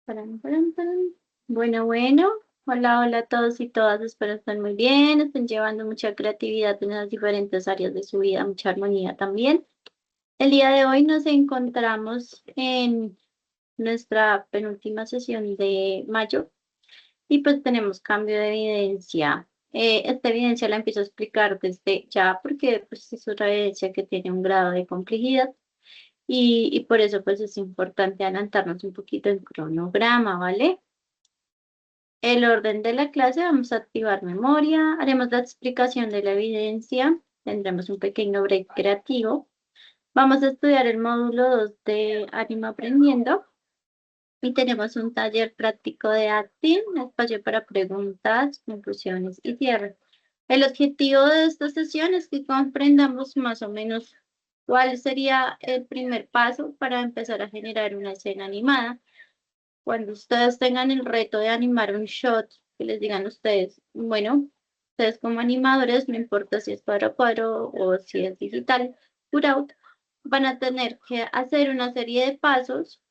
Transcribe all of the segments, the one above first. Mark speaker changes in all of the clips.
Speaker 1: Paran. Bueno, bueno. Hola, hola a todos y todas. Espero estén muy bien. Estén llevando mucha creatividad en las diferentes áreas de su vida, mucha armonía también. El día de hoy nos encontramos en nuestra penúltima sesión de mayo y pues tenemos cambio de evidencia. Esta evidencia la empiezo a explicar desde ya porque pues, es una evidencia que tiene un grado de complejidad y por eso pues es importante adelantarnos un poquito en cronograma, ¿vale? El orden de la clase, vamos a activar memoria, haremos la explicación de la evidencia, tendremos un pequeño break creativo, vamos a estudiar el módulo 2 de Ánimo Aprendiendo y tenemos un taller práctico de acting, espacio para preguntas, conclusiones y cierre. El objetivo de esta sesión es que comprendamos más o menos cuál sería el primer paso para empezar a generar una escena animada. Cuando ustedes tengan el reto de animar un shot, que les digan ustedes, bueno, ustedes como animadores, no importa si es cuadro a cuadro o si es digital, cutout, van a tener que hacer una serie de pasos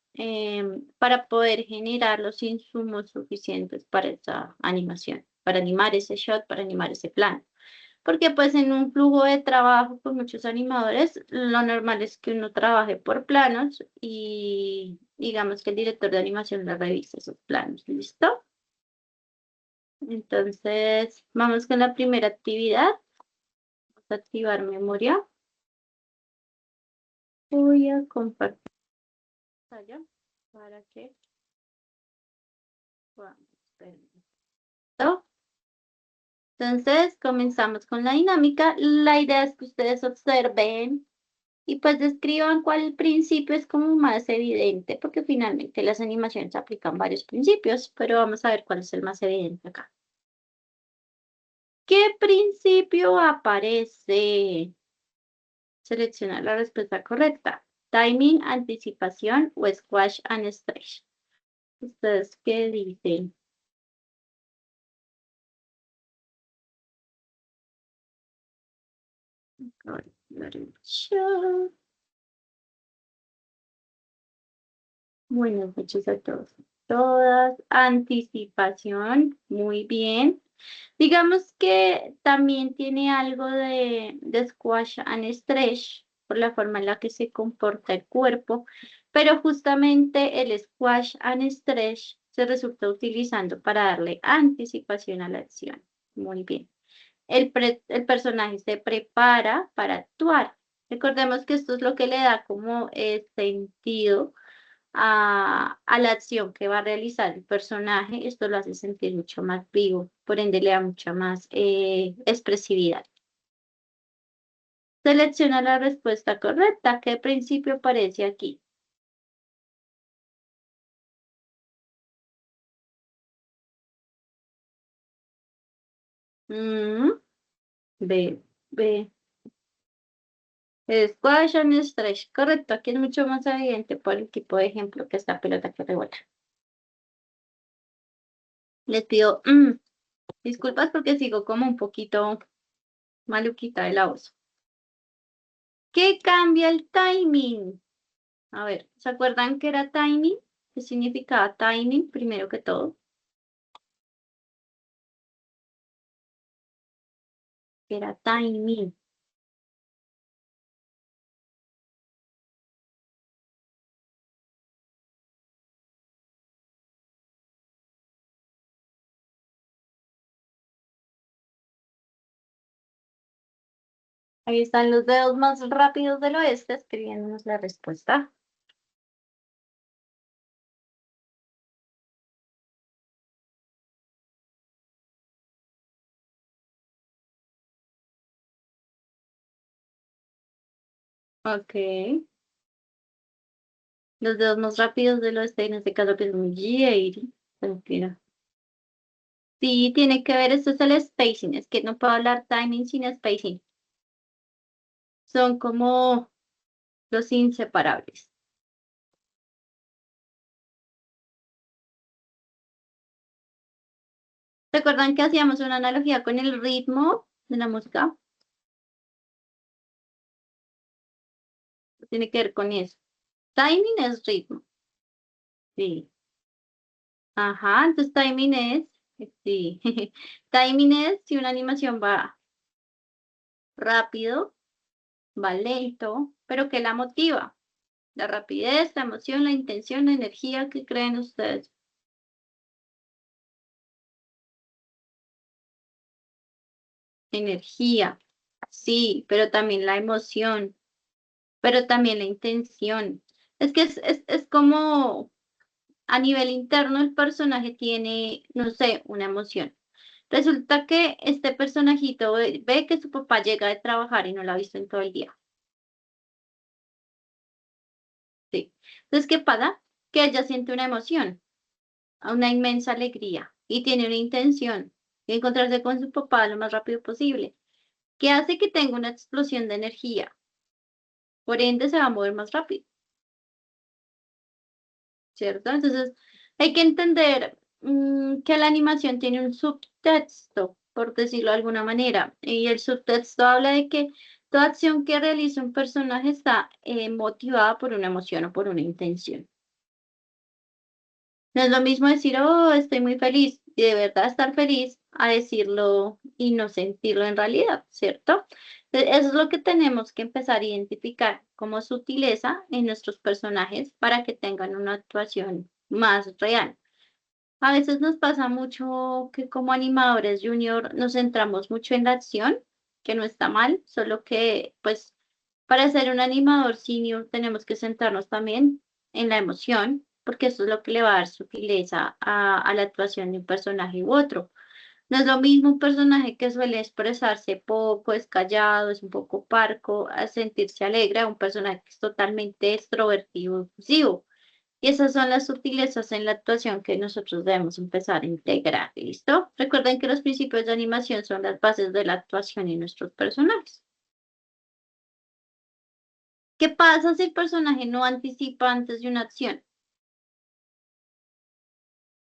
Speaker 1: para poder generar los insumos suficientes para esa animación, para animar ese shot, para animar ese plan. Porque pues en un flujo de trabajo con muchos animadores, lo normal es que uno trabaje por planos y digamos que el director de animación le revise esos planos. ¿Listo? Entonces, vamos con la primera actividad. Vamos a activar memoria. Voy a compartir pantalla para que podamos ver. ¿Listo? Entonces, comenzamos con la dinámica. La idea es que ustedes observen y pues describan cuál principio es como más evidente, porque finalmente las animaciones aplican varios principios, pero vamos a ver cuál es el más evidente acá. ¿Qué principio aparece? Selecciona la respuesta correcta. Timing, anticipación o squash and stretch. ¿Ustedes qué dicen? Buenas noches a todos. Todas. Anticipación. Muy bien. Digamos que también tiene algo de squash and stretch por la forma en la que se comporta el cuerpo, pero justamente el squash and stretch se resulta utilizando para darle anticipación a la acción. Muy bien. El personaje se prepara para actuar. Recordemos que esto es lo que le da como sentido a la acción que va a realizar el personaje. Esto lo hace sentir mucho más vivo, por ende le da mucha más expresividad. Selecciona la respuesta correcta. ¿Qué principio aparece aquí? Mm, B, B. Squash and stretch. Correcto, aquí es mucho más evidente por el tipo de ejemplo que esta pelota que rebota. Les pido disculpas porque sigo como un poquito maluquita de la voz. ¿Qué cambia el timing? A ver, ¿se acuerdan qué era timing? ¿Qué significaba timing primero que todo? ¿Qué era timing? Ahí están los dedos más rápidos del oeste escribiéndonos la respuesta. Ok. Los dedos más rápidos del oeste, en este caso que es un G. Tranquila. Sí, tiene que ver, esto es el spacing, es que no puedo hablar timing sin spacing. Son como los inseparables. ¿Recuerdan que hacíamos una analogía con el ritmo de la música? Tiene que ver con eso. Timing es ritmo. Sí. Ajá, entonces timing es, sí, timing es si una animación va rápido, va lento, pero ¿qué la motiva? La rapidez, la emoción, la intención, la energía, ¿qué creen ustedes? Energía, sí, pero también la emoción, pero también la intención. Es que es como a nivel interno el personaje tiene, no sé, una emoción. Resulta que este personajito ve que su papá llega de trabajar y no lo ha visto en todo el día. Sí. Entonces, ¿qué pasa? Que ella siente una emoción, una inmensa alegría y tiene una intención de encontrarse con su papá lo más rápido posible, que hace que tenga una explosión de energía. Por ende, se va a mover más rápido, ¿cierto? Entonces, hay que entender que la animación tiene un subtexto, por decirlo de alguna manera, y el subtexto habla de que toda acción que realiza un personaje está motivada por una emoción o por una intención. No es lo mismo decir, oh, estoy muy feliz, y de verdad estar feliz, a decirlo y no sentirlo en realidad, ¿cierto? Eso es lo que tenemos que empezar a identificar como sutileza en nuestros personajes para que tengan una actuación más real. A veces nos pasa mucho que como animadores junior nos centramos mucho en la acción, que no está mal, solo que pues para ser un animador senior tenemos que centrarnos también en la emoción, porque eso es lo que le va a dar sutileza a la actuación de un personaje u otro. No es lo mismo un personaje que suele expresarse poco, es callado, es un poco parco, a sentirse alegre, a un personaje que es totalmente extrovertido, efusivo. Y esas son las sutilezas en la actuación que nosotros debemos empezar a integrar. ¿Listo? Recuerden que los principios de animación son las bases de la actuación en nuestros personajes. ¿Qué pasa si el personaje no anticipa antes de una acción?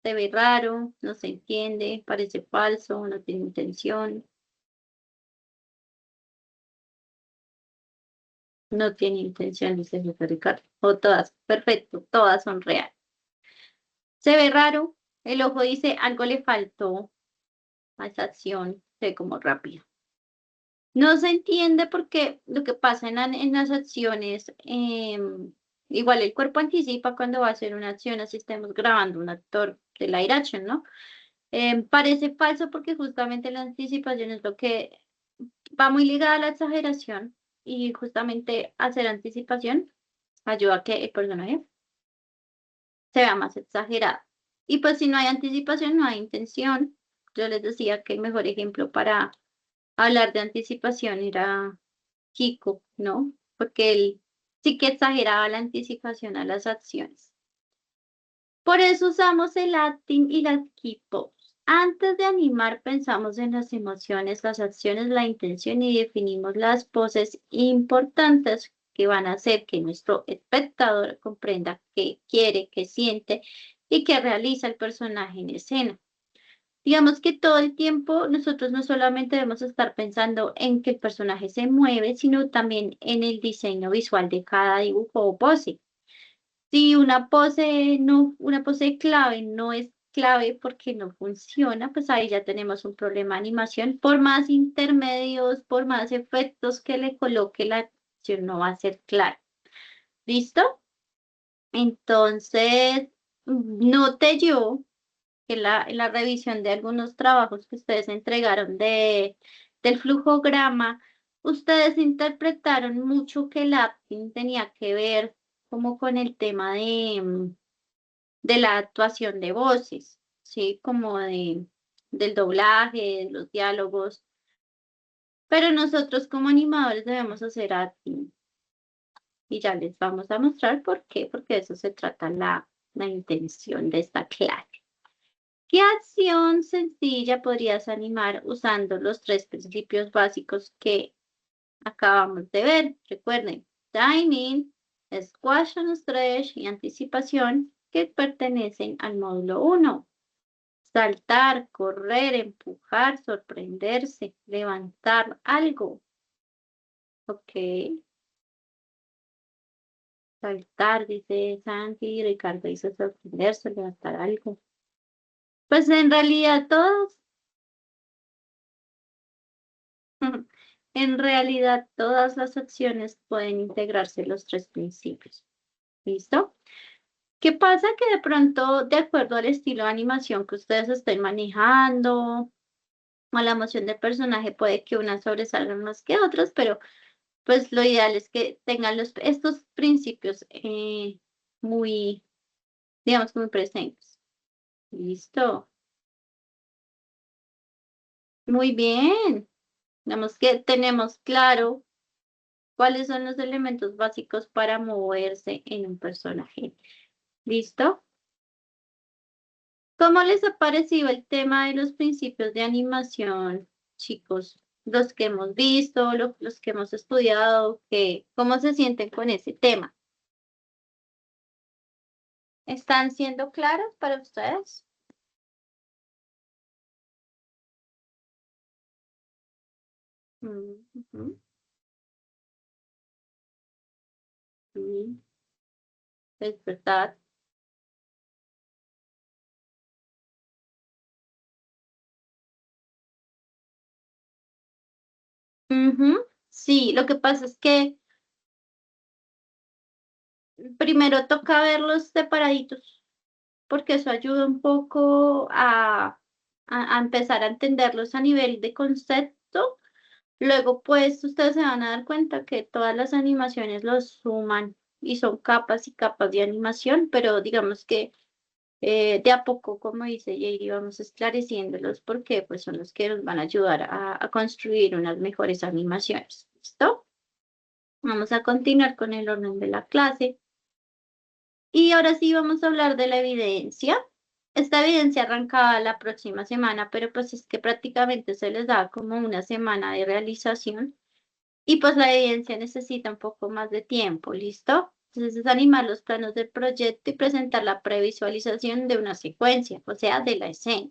Speaker 1: Se ve raro, no se entiende, parece falso, no tiene intención, no tiene intención, dice José Ricardo. O todas, perfecto, todas son reales. Se ve raro, el ojo dice algo le faltó a esa acción, se ve como rápido. No se entiende porque lo que pasa en las acciones, igual el cuerpo anticipa cuando va a hacer una acción, así estemos grabando un actor de live action, ¿no? Parece falso porque justamente la anticipación es lo que va muy ligada a la exageración y justamente hacer anticipación ayuda a que el personaje se vea más exagerado. Y pues si no hay anticipación, no hay intención. Yo les decía que el mejor ejemplo para hablar de anticipación era Kiko, ¿no? Porque él sí que exageraba la anticipación a las acciones. Por eso usamos el acting y las key pose. Antes de animar, pensamos en las emociones, las acciones, la intención y definimos las poses importantes que van a hacer que nuestro espectador comprenda qué quiere, qué siente y qué realiza el personaje en escena. Digamos que todo el tiempo nosotros no solamente debemos estar pensando en que el personaje se mueve, sino también en el diseño visual de cada dibujo o pose. Si una pose no, una pose clave no es clave porque no funciona, pues ahí ya tenemos un problema de animación. Por más intermedios, por más efectos que le coloque, la acción no va a ser clara. ¿Listo? Entonces, noté yo que en la revisión de algunos trabajos que ustedes entregaron del flujograma, ustedes interpretaron mucho que el acting tenía que ver como con el tema de la actuación de voces, ¿sí? Como del doblaje, de los diálogos, pero nosotros como animadores debemos hacer acting y ya les vamos a mostrar por qué, porque de eso se trata la intención de esta clase. ¿Qué acción sencilla podrías animar usando los tres principios básicos que acabamos de ver? Recuerden, timing, squash and stretch y anticipación que pertenecen al módulo 1. Saltar, correr, empujar, sorprenderse, levantar algo. Ok, saltar, dice Santi, Ricardo dice sorprenderse, levantar algo. Pues en realidad todas, en realidad todas las acciones pueden integrarse en los tres principios. ¿Listo? ¿Qué pasa? Que de pronto, de acuerdo al estilo de animación que ustedes estén manejando, o la emoción del personaje, puede que unas sobresalgan más que otras, pero pues lo ideal es que tengan estos principios muy, digamos, muy presentes. Listo. Muy bien. Digamos que tenemos claro cuáles son los elementos básicos para moverse en un personaje. ¿Listo? ¿Cómo les ha parecido el tema de los principios de animación, chicos? Los que hemos visto, los que hemos estudiado, ¿cómo se sienten con ese tema? ¿Están siendo claros para ustedes? Ujú, sí, es verdad. Ujú, sí, lo que pasa es que primero toca verlos separaditos, porque eso ayuda un poco a empezar a entenderlos a nivel de concepto. Luego, pues, ustedes se van a dar cuenta que todas las animaciones los suman y son capas y capas de animación, pero digamos que de a poco, como dice Jairi, vamos esclareciéndolos porque pues son los que nos van a ayudar a construir unas mejores animaciones. ¿Listo? Vamos a continuar con el orden de la clase. Y ahora sí vamos a hablar de la evidencia. Esta evidencia arrancaba la próxima semana, pero pues es que prácticamente se les da como una semana de realización y pues la evidencia necesita un poco más de tiempo, ¿listo? Entonces es animar los planos del proyecto y presentar la previsualización de una secuencia, o sea, de la escena.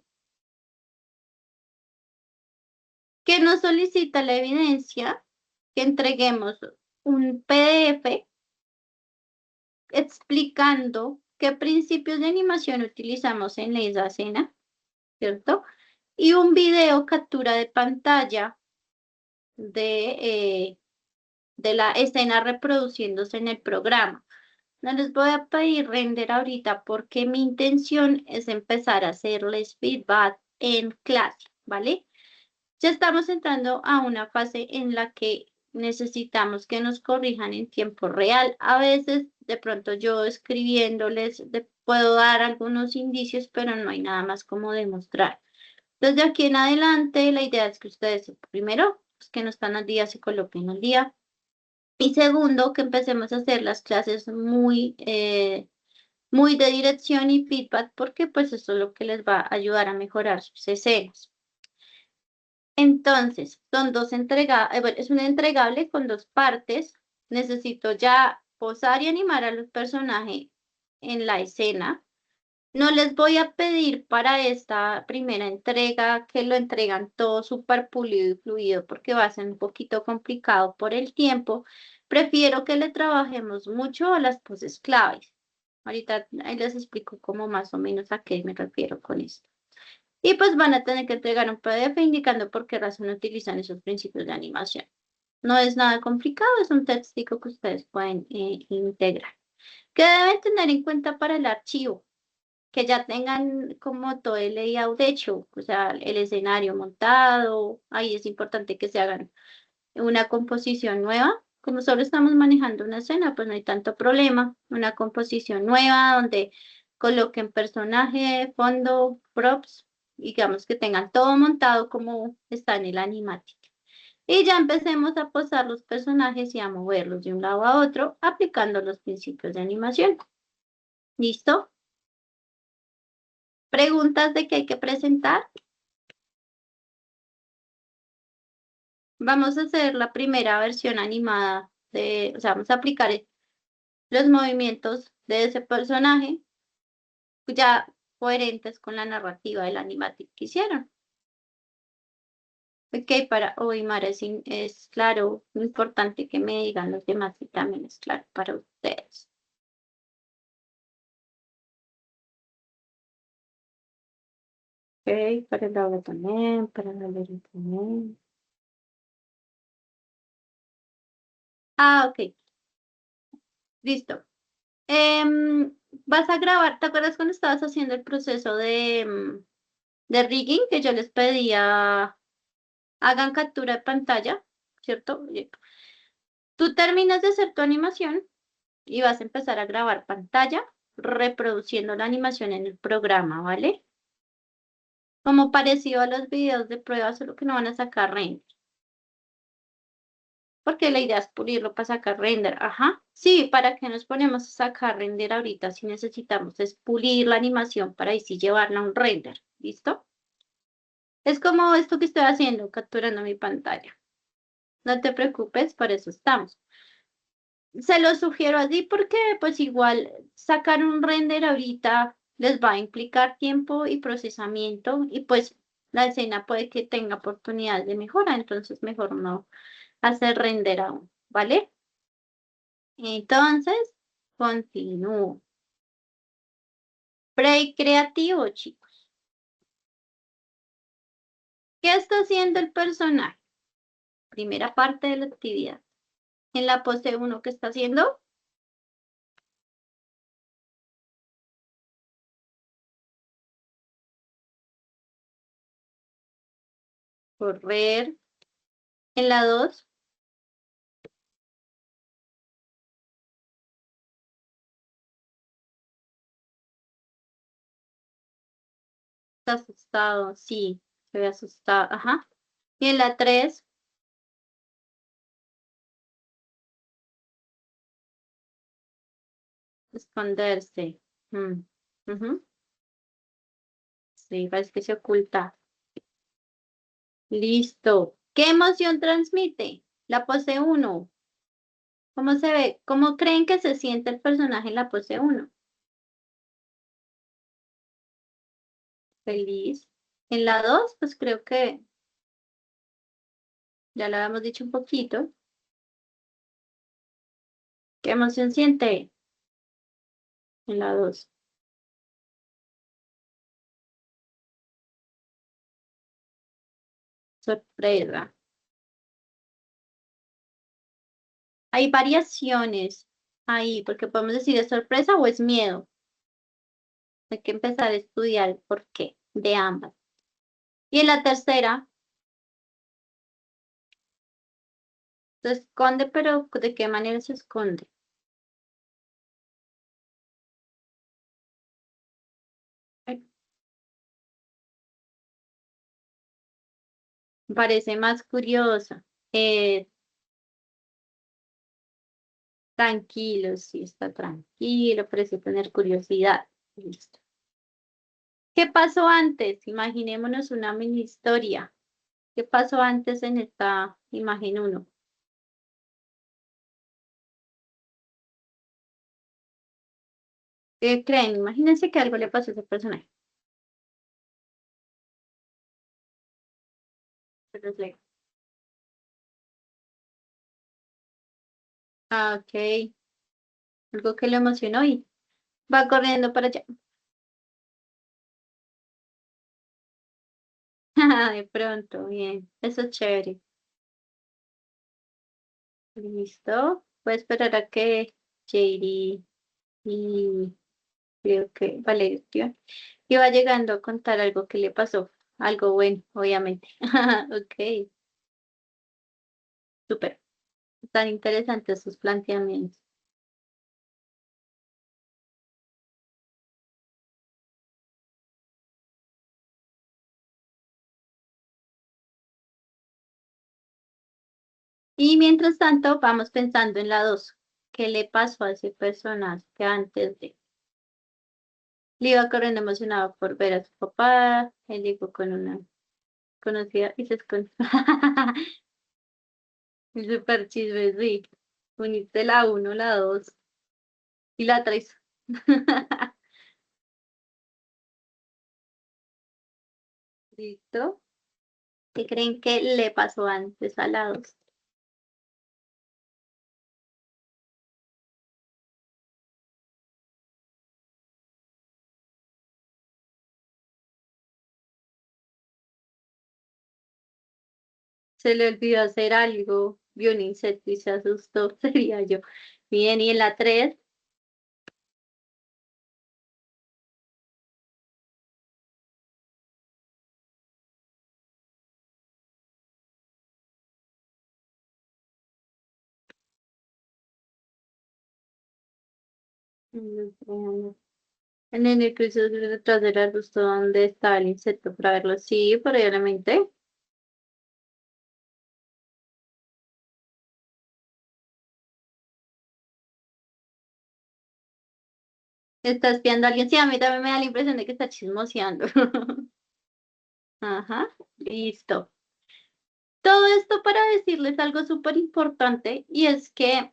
Speaker 1: ¿Qué nos solicita la evidencia? Que entreguemos un PDF explicando qué principios de animación utilizamos en esa escena, ¿cierto? Y un video captura de pantalla de, de la escena reproduciéndose en el programa. No les voy a pedir render ahorita porque mi intención es empezar a hacerles feedback en clase, ¿vale? Ya estamos entrando a una fase en la que necesitamos que nos corrijan en tiempo real. A veces, de pronto yo escribiéndoles, puedo dar algunos indicios, pero no hay nada más como demostrar. Desde aquí en adelante, la idea es que ustedes, primero, los que no están al día, se coloquen al día. Y segundo, que empecemos a hacer las clases muy de dirección y feedback, porque pues eso es lo que les va a ayudar a mejorar sus escenas. Entonces, son dos entregables, bueno, es un entregable con dos partes. Necesito ya posar y animar a los personajes en la escena. No les voy a pedir para esta primera entrega que lo entregan todo súper pulido y fluido porque va a ser un poquito complicado por el tiempo. Prefiero que le trabajemos mucho a las poses claves. Ahorita ahí les explico cómo más o menos a qué me refiero con esto. Y pues van a tener que entregar un PDF indicando por qué razón utilizan esos principios de animación. No es nada complicado, es un textico que ustedes pueden integrar. ¿Qué deben tener en cuenta para el archivo? Que ya tengan como todo el layout hecho, o sea, el escenario montado. Ahí es importante que se hagan una composición nueva. Como solo estamos manejando una escena, pues no hay tanto problema. Una composición nueva donde coloquen personaje, fondo, props, digamos que tengan todo montado como está en el animático. Y ya empecemos a posar los personajes y a moverlos de un lado a otro aplicando los principios de animación. ¿Listo? ¿Preguntas de qué hay que presentar? Vamos a hacer la primera versión animada o sea, vamos a aplicar los movimientos de ese personaje ya coherentes con la narrativa del animatic que hicieron. Ok, para hoy, Mara, es claro, importante que me digan los demás y también es claro para ustedes. para el agua también, para la leche también. Ah, ok, listo. Em, Vas a grabar, ¿te acuerdas cuando estabas haciendo el proceso de rigging que yo les pedía hagan captura de pantalla, ¿cierto? Tú terminas de hacer tu animación y vas a empezar a grabar pantalla reproduciendo la animación en el programa, ¿vale? Como parecido a los videos de prueba, solo que no van a sacar render, porque la idea es pulirlo para sacar render. Ajá. Sí, ¿para qué nos ponemos a sacar render ahorita si necesitamos es pulir la animación para ahí sí llevarla a un render? ¿Listo? Es como esto que estoy haciendo, capturando mi pantalla. No te preocupes, por eso estamos. Se lo sugiero así porque pues igual sacar un render ahorita les va a implicar tiempo y procesamiento y pues la escena puede que tenga oportunidades de mejora, entonces mejor no hacer render aún, ¿vale? Entonces, continúo. Break creativo, chicos. ¿Qué está haciendo el personaje? Primera parte de la actividad. En la pose uno, ¿qué está haciendo? Correr. En la 2, está asustado, sí, se ve asustado, ajá. Y en la 3, esconderse. Mm, ujú. Sí, parece que se oculta. Listo. ¿Qué emoción transmite? La pose uno. ¿Cómo se ve? ¿Cómo creen que se siente el personaje en la pose uno? Feliz. En la 2, pues creo que ya lo habíamos dicho un poquito. ¿Qué emoción siente en la 2? Sorpresa. Hay variaciones ahí, porque podemos decir es sorpresa o es miedo. Hay que empezar a estudiar el porqué de ambas. Y en la tercera, se esconde, pero ¿de qué manera se esconde? Ay, parece más curiosa. Tranquilo, sí, está tranquilo, parece tener curiosidad. Listo. ¿Qué pasó antes? Imaginémonos una mini historia. ¿Qué pasó antes en esta imagen uno? ¿Qué creen? Imagínense que algo le pasó a ese personaje. Ah, ok. Algo que lo emocionó y va corriendo para allá. De pronto, bien. Eso es chévere. Listo. Voy a esperar a que JD y creo que Valeria iba llegando a contar algo que le pasó. Algo bueno, obviamente. Ok, súper. Están interesantes sus planteamientos. Y mientras tanto, vamos pensando en la 2. ¿Qué le pasó a ese personaje que antes de? Le iba corriendo emocionado por ver a su papá. Él llegó con una conocida y se escondió. Es súper chisme, sí. Uniste la uno, la 2 y la 3. ¿Listo? ¿Qué creen que le pasó antes a la 2? Se le olvidó hacer algo, vio un insecto y se asustó, sería yo. Bien, y en la 3. En el cruce detrás del arbusto donde está el insecto para verlo. Sí, probablemente. Está espiando a alguien. Sí, a mí también me da la impresión de que está chismoseando. Ajá, listo. Todo esto para decirles algo súper importante y es que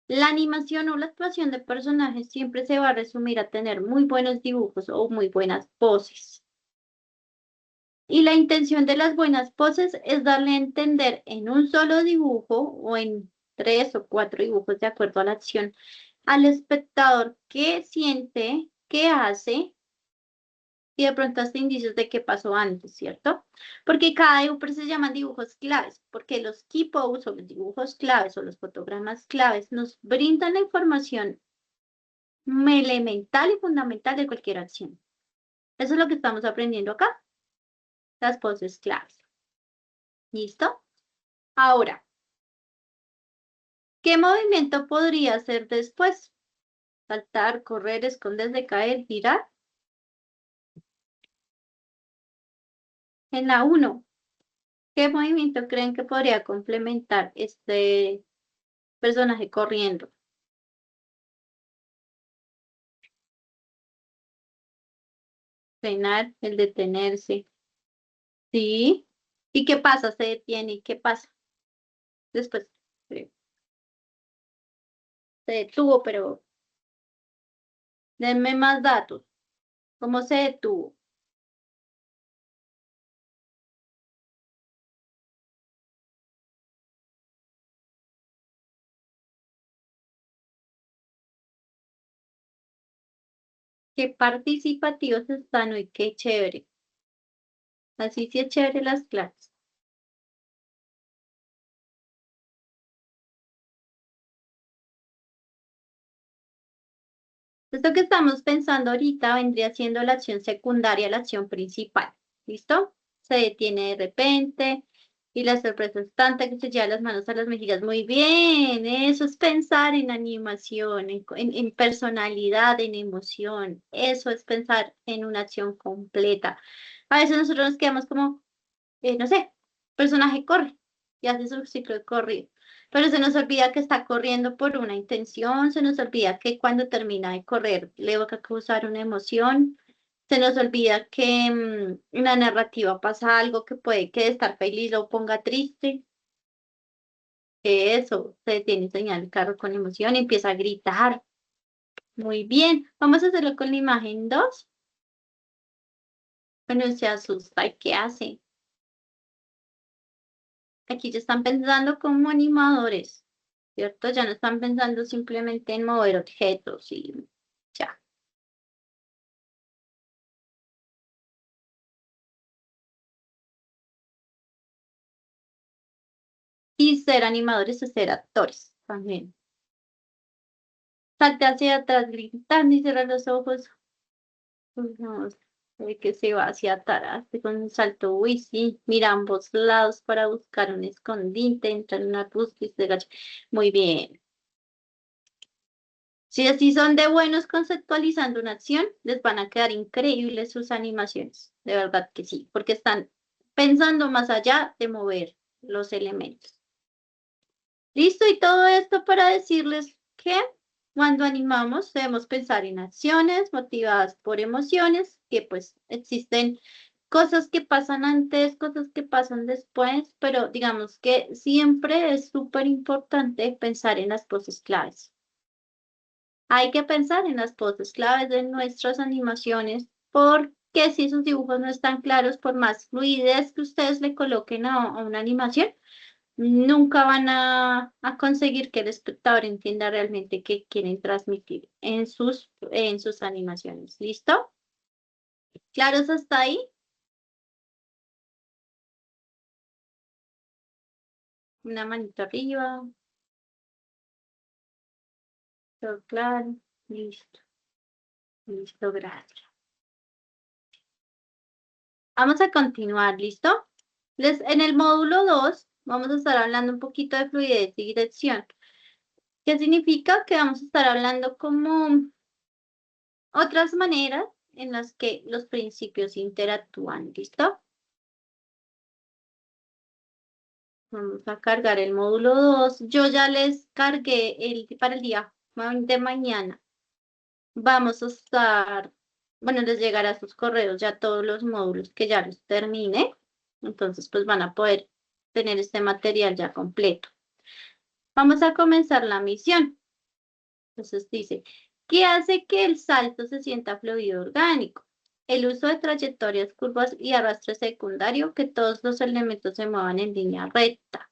Speaker 1: la animación o la actuación de personajes siempre se va a resumir a tener muy buenos dibujos o muy buenas poses. Y la intención de las buenas poses es darle a entender en un solo dibujo o en 3 o 4 dibujos de acuerdo a la acción al espectador qué siente, qué hace y de pronto hasta indicios de qué pasó antes, ¿cierto? Porque cada dibujo se llaman dibujos claves, porque los key pose o los dibujos claves o los fotogramas claves nos brindan la información elemental y fundamental de cualquier acción. Eso es lo que estamos aprendiendo acá, las poses claves. ¿Listo? Ahora, ¿qué movimiento podría hacer después? Saltar, correr, esconderse, caer, girar. En la 1, ¿qué movimiento creen que podría complementar este personaje corriendo? Frenar, el detenerse. ¿Sí? ¿Y qué pasa? Se detiene. ¿Y qué pasa? Después se detuvo, pero denme más datos. ¿Cómo se detuvo? Qué participativos están hoy, qué chévere. Así sí es chévere las clases. Esto que estamos pensando ahorita vendría siendo la acción secundaria, la acción principal. ¿Listo? Se detiene de repente y la sorpresa es tanta que se lleva las manos a las mejillas. Muy bien, eso es pensar en animación, en personalidad, en emoción. Eso es pensar en una acción completa. A veces nosotros nos quedamos como, no sé, personaje corre y hace su ciclo de corrido. Pero se nos olvida que está corriendo por una intención, se nos olvida que cuando termina de correr le va a causar una emoción, se nos olvida que en la narrativa pasa algo que puede que de estar feliz lo ponga triste, que eso, se detiene señal el carro con emoción y empieza a gritar. Muy bien, vamos a hacerlo con la imagen 2. Bueno, se asusta y ¿qué hace? Aquí ya están pensando como animadores, ¿cierto? Ya no están pensando simplemente en mover objetos y ya. Y ser animadores es ser actores también. Salte hacia atrás gritando y cierra los ojos. Pues no, sé que se va hacia atrás con un salto. Uy, sí, mira ambos lados para buscar un escondite, entra en una búsqueda y se agacha. Muy bien. Si así son de buenos conceptualizando una acción, les van a quedar increíbles sus animaciones. De verdad que sí, porque están pensando más allá de mover los elementos. Listo, y todo esto para decirles que cuando animamos debemos pensar en acciones motivadas por emociones, que pues existen cosas que pasan antes, cosas que pasan después, pero digamos que siempre es súper importante pensar en las poses claves. Hay que pensar en las poses claves de nuestras animaciones, porque si sus dibujos no están claros, por más fluidez que ustedes le coloquen a una animación, nunca van a conseguir que el espectador entienda realmente qué quieren transmitir en sus animaciones. ¿Listo? ¿Claros hasta ahí? Una manito arriba. Todo claro. Listo. Listo, gracias. Vamos a continuar, ¿listo? En el módulo 2 vamos a estar hablando un poquito de fluidez y dirección. ¿Qué significa? Que vamos a estar hablando como otras maneras en las que los principios interactúan, ¿listo? Vamos a cargar el módulo 2. Yo ya les cargué para el día de mañana. Vamos a estar, bueno, les llegará a sus correos ya todos los módulos que ya los termine. Entonces, pues van a poder tener este material ya completo. Vamos a comenzar la misión. Entonces dice, ¿qué hace que el salto se sienta fluido orgánico? El uso de trayectorias, curvas y arrastre secundario, que todos los elementos se muevan en línea recta.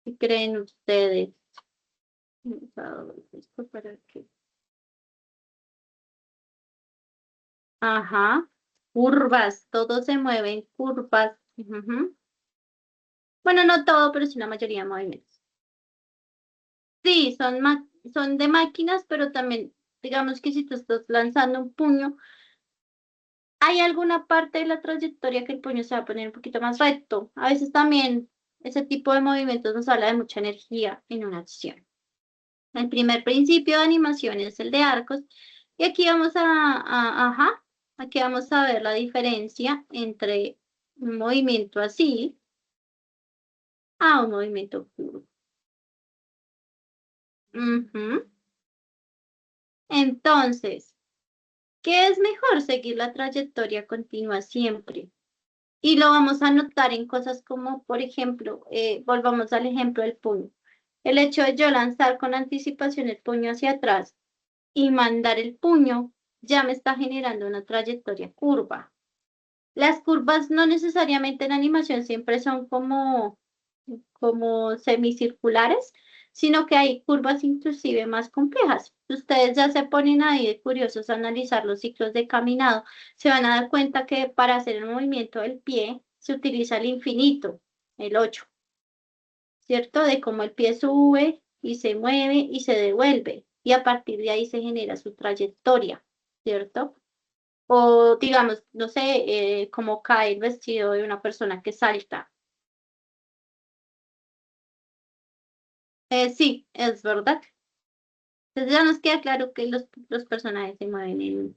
Speaker 1: ¿Qué creen ustedes? Esto para qué. Ajá, curvas, todo se mueve en curvas. Ujú. Bueno, no todo, pero sí la mayoría de movimientos. Sí, son de máquinas, pero también, digamos que si tú estás lanzando un puño, hay alguna parte de la trayectoria que el puño se va a poner un poquito más recto. A veces también ese tipo de movimientos nos habla de mucha energía en una acción. El primer principio de animación es el de arcos. Y aquí ajá, aquí vamos a ver la diferencia entre un movimiento así a un movimiento curvo. Ujú. Entonces, ¿qué es mejor? Seguir la trayectoria continua siempre. Y lo vamos a notar en cosas como, por ejemplo, volvamos al ejemplo del puño. El hecho de yo lanzar con anticipación el puño hacia atrás y mandar el puño ya me está generando una trayectoria curva. Las curvas no necesariamente en animación siempre son como semicirculares, sino que hay curvas inclusive más complejas. Ustedes ya se ponen ahí de curiosos a analizar los ciclos de caminado, se van a dar cuenta que para hacer el movimiento del pie se utiliza el infinito, el 8, ¿cierto? De cómo el pie sube y se mueve y se devuelve, y a partir de ahí se genera su trayectoria, ¿cierto? O digamos, no sé, cómo cae el vestido de una persona que salta. Sí, es verdad. Entonces ya nos queda claro que los personajes se mueven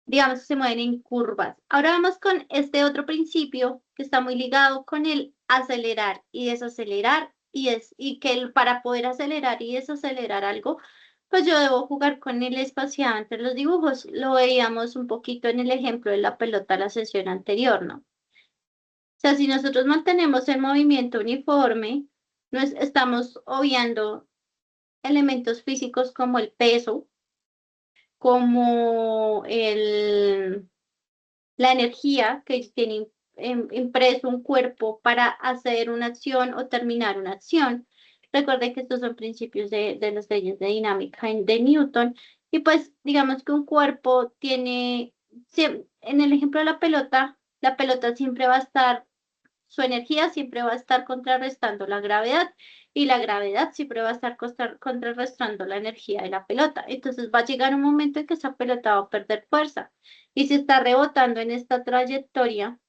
Speaker 1: digamos, se mueven en curvas. Ahora vamos con este otro principio que está muy ligado con el acelerar y desacelerar, y que para poder acelerar y desacelerar algo, pues yo debo jugar con el espaciado entre los dibujos. Lo veíamos un poquito en el ejemplo de la pelota la sesión anterior, ¿no? O sea, si nosotros mantenemos el movimiento uniforme, estamos obviando elementos físicos como el peso, como la energía que tiene impreso un cuerpo para hacer una acción o terminar una acción. Recuerden que estos son principios de las leyes de dinámica de Newton. Y pues digamos que un cuerpo tiene, en el ejemplo de la pelota siempre va a estar, su energía siempre va a estar contrarrestando la gravedad, y la gravedad siempre va a estar contrarrestando la energía de la pelota. Entonces va a llegar un momento en que esa pelota va a perder fuerza y se está rebotando en esta trayectoria.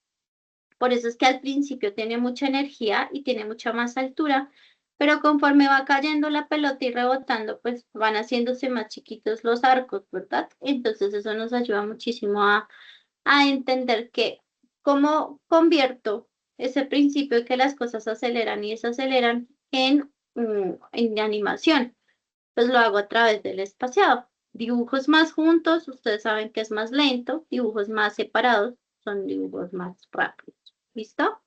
Speaker 1: Por eso es que al principio tiene mucha energía y tiene mucha más altura, pero conforme va cayendo la pelota y rebotando, pues van haciéndose más chiquitos los arcos, ¿verdad? Entonces eso nos ayuda muchísimo a entender que cómo convierto ese principio de que las cosas aceleran y desaceleran en animación. Pues lo hago a través del espaciado. Dibujos más juntos, ustedes saben que es más lento, dibujos más separados son dibujos más rápidos. ¿Listo?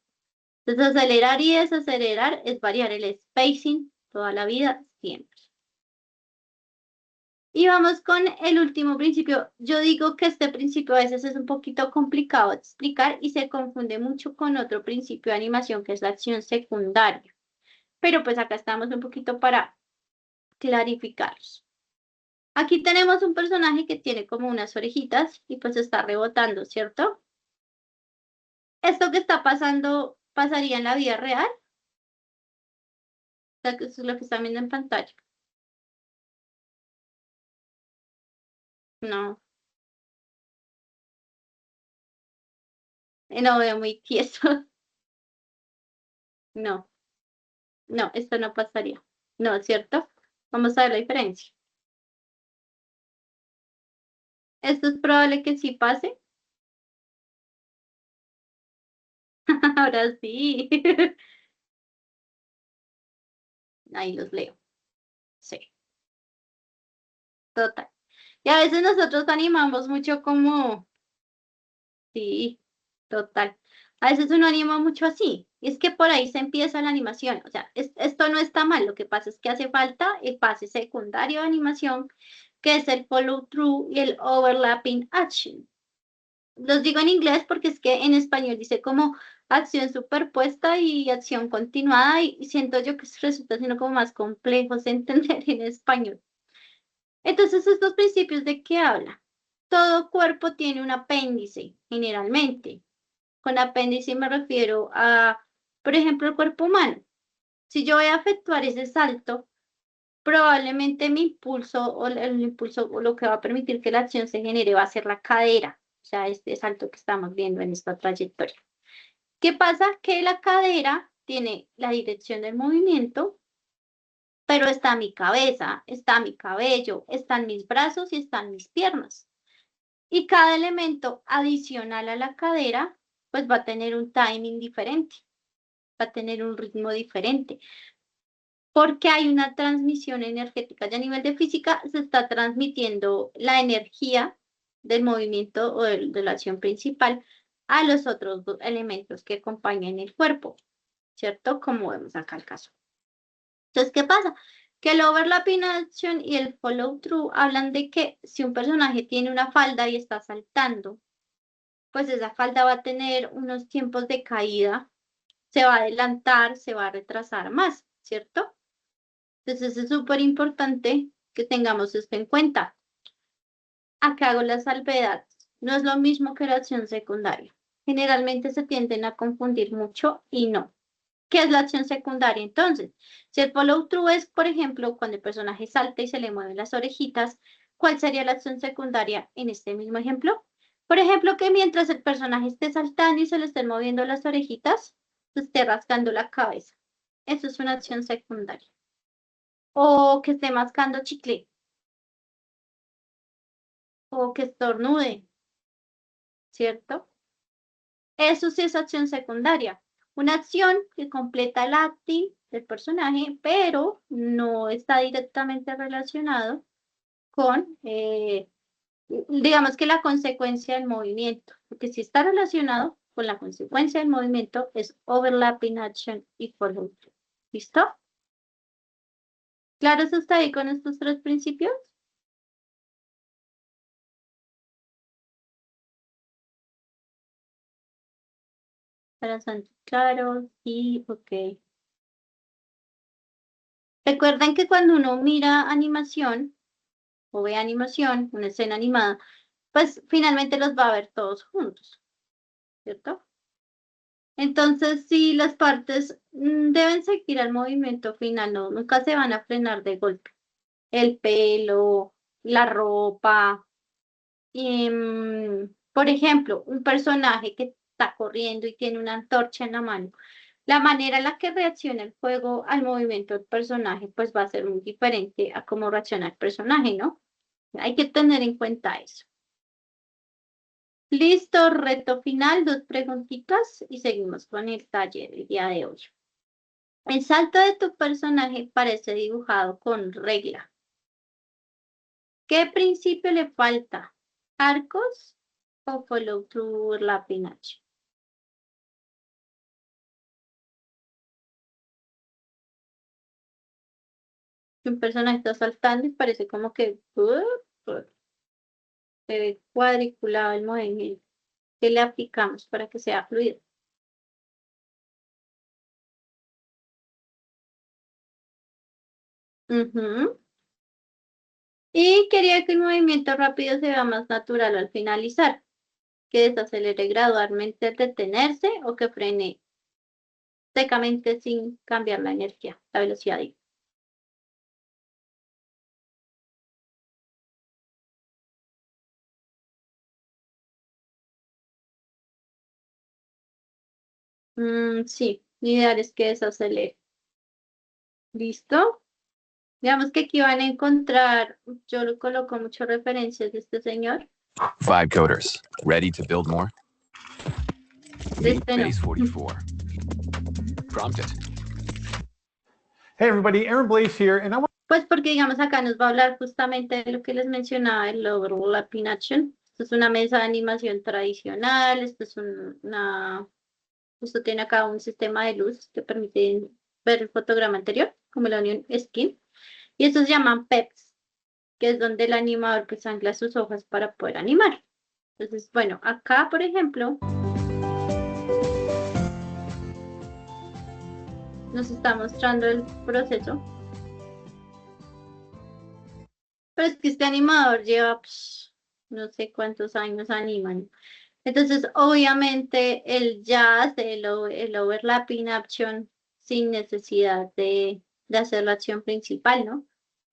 Speaker 1: Entonces acelerar y desacelerar es variar el spacing toda la vida, siempre. Y vamos con el último principio. Yo digo que este principio a veces es un poquito complicado de explicar y se confunde mucho con otro principio de animación que es la acción secundaria. Pero pues acá estamos un poquito para clarificarlos. Aquí tenemos un personaje que tiene como unas orejitas y pues está rebotando, ¿cierto? Esto que está pasando pasaría en la vida real. Eso es lo que están viendo en pantalla. No, no veo muy tieso. No, no, esto no pasaría. No, ¿es cierto? Vamos a ver la diferencia. Esto es probable que sí pase. Ahora sí. Ahí los leo. Sí, total. Y a veces nosotros animamos mucho como, sí, total. A veces uno anima mucho así. Y es que por ahí se empieza la animación. O sea, esto no está mal. Lo que pasa es que hace falta el pase secundario de animación, que es el follow through y el overlapping action. Los digo en inglés porque es que en español dice como acción superpuesta y acción continuada y siento yo que resulta siendo como más complejos de entender en español. Entonces, estos principios de qué habla. Todo cuerpo tiene un apéndice, generalmente. Con apéndice me refiero a, por ejemplo, el cuerpo humano. Si yo voy a efectuar ese salto, probablemente mi impulso o el impulso o lo que va a permitir que la acción se genere va a ser la cadera, o sea, este salto que estamos viendo en esta trayectoria. ¿Qué pasa? Que la cadera tiene la dirección del movimiento, pero está mi cabeza, está mi cabello, están mis brazos y están mis piernas. Y cada elemento adicional a la cadera, pues va a tener un timing diferente, va a tener un ritmo diferente, porque hay una transmisión energética. Ya a nivel de física se está transmitiendo la energía del movimiento o de la acción principal a los otros dos elementos que acompañan el cuerpo, ¿cierto? Como vemos acá el caso. Entonces, ¿qué pasa? Que el overlapping action y el follow through hablan de que si un personaje tiene una falda y está saltando, pues esa falda va a tener unos tiempos de caída, se va a adelantar, se va a retrasar más, ¿cierto? Entonces es súper importante que tengamos esto en cuenta. Acá hago la salvedad. No es lo mismo que la acción secundaria. Generalmente se tienden a confundir mucho y no. ¿Qué es la acción secundaria entonces? Si el follow through es, por ejemplo, cuando el personaje salta y se le mueven las orejitas, ¿cuál sería la acción secundaria en este mismo ejemplo? Por ejemplo, que mientras el personaje esté saltando y se le estén moviendo las orejitas, se esté rascando la cabeza. Eso es una acción secundaria. O que esté mascando chicle, o que estornude, ¿cierto? Eso sí es acción secundaria. Una acción que completa el acting del personaje, pero no está directamente relacionado con, digamos que la consecuencia del movimiento, porque si está relacionado con la consecuencia del movimiento es overlapping action y follow through. ¿Listo? ¿Claro eso está ahí con estos tres principios? Para Santi, claro, sí, ok. Recuerden que cuando uno mira animación o ve animación, una escena animada, pues finalmente los va a ver todos juntos, ¿cierto? Entonces, sí, las partes deben seguir al movimiento final, no, nunca se van a frenar de golpe. El pelo, la ropa, por ejemplo, un personaje que está corriendo y tiene una antorcha en la mano. La manera en la que reacciona el juego al movimiento del personaje, pues va a ser muy diferente a cómo reacciona el personaje, ¿no? Hay que tener en cuenta eso. Listo, reto final, dos preguntitas y seguimos con el taller el día de hoy. El salto de tu personaje parece dibujado con regla. ¿Qué principio le falta? ¿Arcos o follow through la pinache? Un personaje está saltando y parece como que se ve cuadriculado el movimiento. ¿Qué le aplicamos para que sea fluido? Ujú. Y quería que el movimiento rápido se vea más natural al finalizar, que desacelere gradualmente al detenerse o que frene secamente sin cambiar la energía, la velocidad. Digo. Sí, mi ideal es que desacelere. ¿Listo? Digamos que aquí van a encontrar, yo lo coloco muchas referencias de este señor.
Speaker 2: 5 coders. Ready to build more?
Speaker 1: De
Speaker 2: Meet
Speaker 1: este no.
Speaker 2: base 44. Prompt it.
Speaker 3: Hey everybody, Aaron Blaze here, and I want
Speaker 1: Pues porque digamos acá nos va a hablar justamente de lo que les mencionaba, el overlapping action. Esto es una mesa de animación tradicional, esto es esto tiene acá un sistema de luz que permite ver el fotograma anterior, como la Union Skin. Y estos se llaman PEPs, que es donde el animador pues ancla sus hojas para poder animar. Entonces, bueno, acá por ejemplo, nos está mostrando el proceso. Pero es que este animador lleva, no sé cuántos años animando. Entonces, obviamente, él ya hace el overlapping action sin necesidad de hacer la acción principal, ¿no?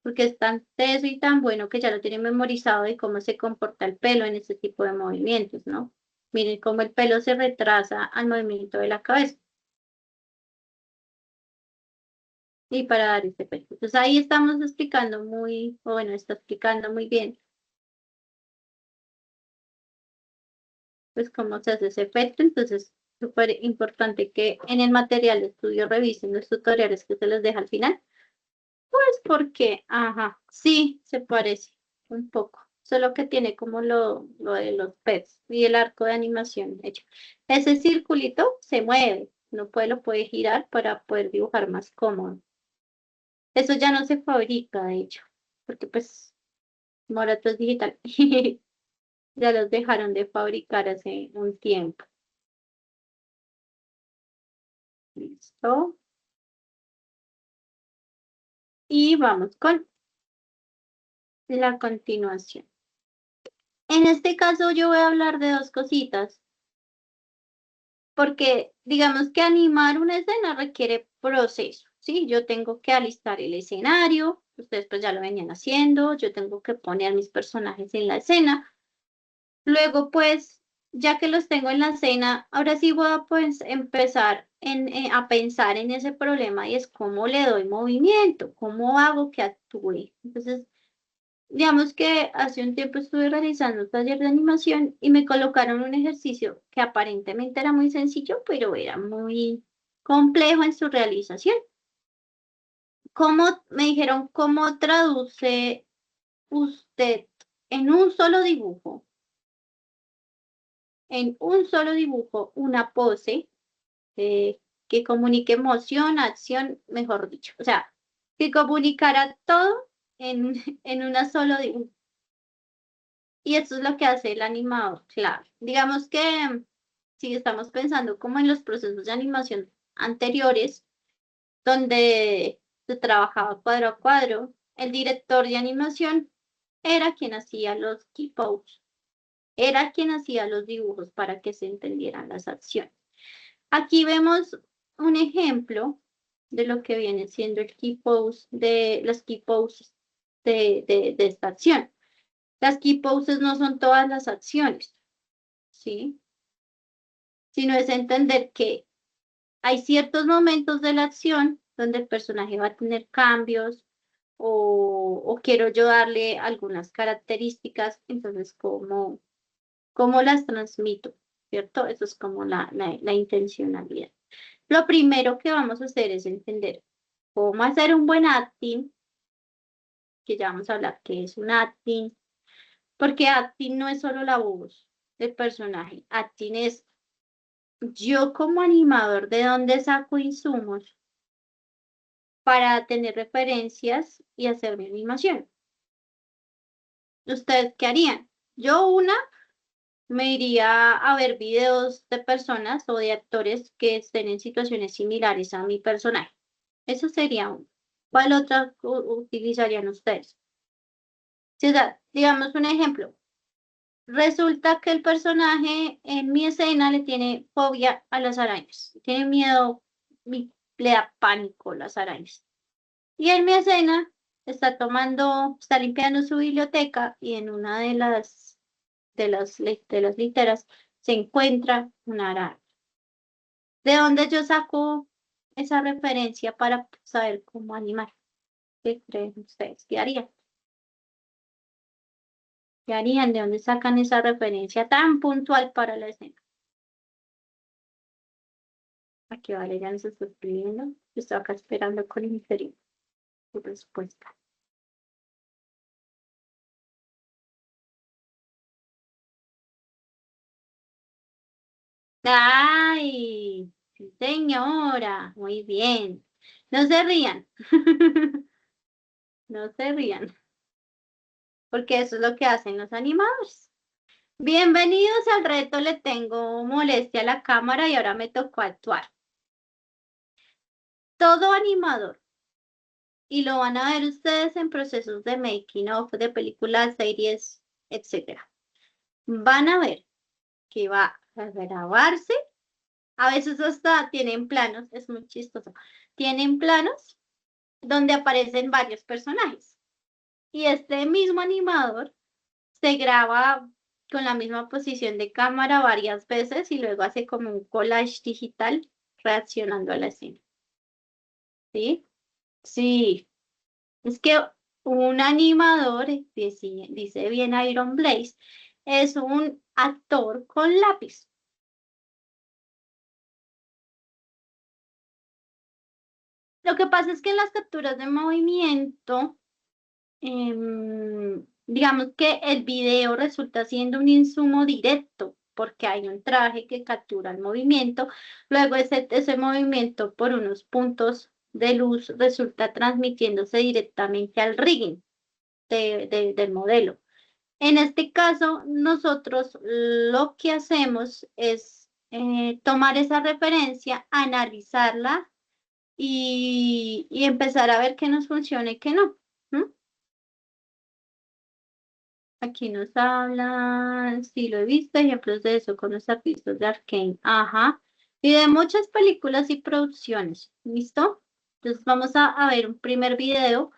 Speaker 1: Porque es tan teso y tan bueno que ya lo tiene memorizado de cómo se comporta el pelo en este tipo de movimientos, ¿no? Miren cómo el pelo se retrasa al movimiento de la cabeza. Y para dar este efecto. Entonces ahí estamos explicando bueno, está explicando muy bien, pues cómo se hace ese efecto. Entonces, súper importante que en el material de estudio revisen los tutoriales que se les deja al final. Pues porque, ajá, sí, se parece un poco. Solo que tiene como lo de los pets y el arco de animación hecho. Ese circulito se mueve, lo puede girar para poder dibujar más cómodo. Eso ya no se fabrica, de hecho, porque pues Morato es digital. Ya los dejaron de fabricar hace un tiempo. Listo. Y vamos con la continuación. En este caso yo voy a hablar de dos cositas, porque digamos que animar una escena requiere proceso, ¿sí? Yo tengo que alistar el escenario, ustedes pues ya lo venían haciendo, yo tengo que poner mis personajes en la escena. Luego, pues, ya que los tengo en la escena, ahora sí voy a pues, empezar a pensar en ese problema y es cómo le doy movimiento, cómo hago que actúe. Entonces, digamos que hace un tiempo estuve realizando un taller de animación y me colocaron un ejercicio que aparentemente era muy sencillo, pero era muy complejo en su realización. Me dijeron, ¿cómo traduce usted en un solo dibujo? En un solo dibujo, una pose que comunique emoción, acción, mejor dicho. O sea, que comunicara todo en, en una solo dibujo. Y eso es lo que hace el animador, claro. Digamos que si estamos pensando como en los procesos de animación anteriores, donde se trabajaba cuadro a cuadro, el director de animación era quien hacía los key poses, era quien hacía los dibujos para que se entendieran las acciones. Aquí vemos un ejemplo de lo que viene siendo el key pose, de las key poses de esta acción. Las key poses no son todas las acciones, ¿sí? Sino es entender que hay ciertos momentos de la acción donde el personaje va a tener cambios o quiero yo darle algunas características, entonces, ¿cómo las transmito? ¿Cierto? Eso es como la intencionalidad. Lo primero que vamos a hacer es entender cómo hacer un buen acting, que ya vamos a hablar qué es un acting, porque acting no es solo la voz del personaje, acting es yo como animador de dónde saco insumos para tener referencias y hacer mi animación. ¿Ustedes qué harían? Yo me iría a ver videos de personas o de actores que estén en situaciones similares a mi personaje. Eso sería uno. ¿Cuál otra utilizarían ustedes? Si, digamos un ejemplo. Resulta que el personaje en mi escena le tiene fobia a las arañas. Tiene miedo le da pánico las arañas. Y en mi escena está limpiando su biblioteca y en una de las literas se encuentra una araña. ¿De dónde yo saco esa referencia para saber cómo animar? ¿Qué creen ustedes? ¿Qué harían? ¿Qué harían? ¿De dónde sacan esa referencia tan puntual para la escena? Aquí vale, ya nos está escribiendo. Yo estoy acá esperando con interés su respuesta. ¡Ay! Sí, señora. Muy bien. No se rían. No se rían. Porque eso es lo que hacen los animadores. Bienvenidos al reto. Le tengo molestia a la cámara y ahora me tocó actuar. Todo animador, y lo van a ver ustedes en procesos de making of, de películas, series, etc. Van a ver que va a grabarse. A veces hasta tienen planos, es muy chistoso. Tienen planos donde aparecen varios personajes. Y este mismo animador se graba con la misma posición de cámara varias veces y luego hace como un collage digital reaccionando a la escena. ¿Sí? Sí. Es que un animador, dice bien Iron Blaze, es un actor con lápiz. Lo que pasa es que en las capturas de movimiento, digamos que el video resulta siendo un insumo directo, porque hay un traje que captura el movimiento, luego ese movimiento por unos puntos de luz resulta transmitiéndose directamente al rigging del modelo. En este caso, nosotros lo que hacemos es tomar esa referencia, analizarla y empezar a ver qué nos funciona y qué no. ¿Mm? Aquí nos hablan, sí lo he visto, ejemplos de eso con los zapitos de Arcane. Ajá. Y de muchas películas y producciones. ¿Listo? Entonces vamos a ver un primer video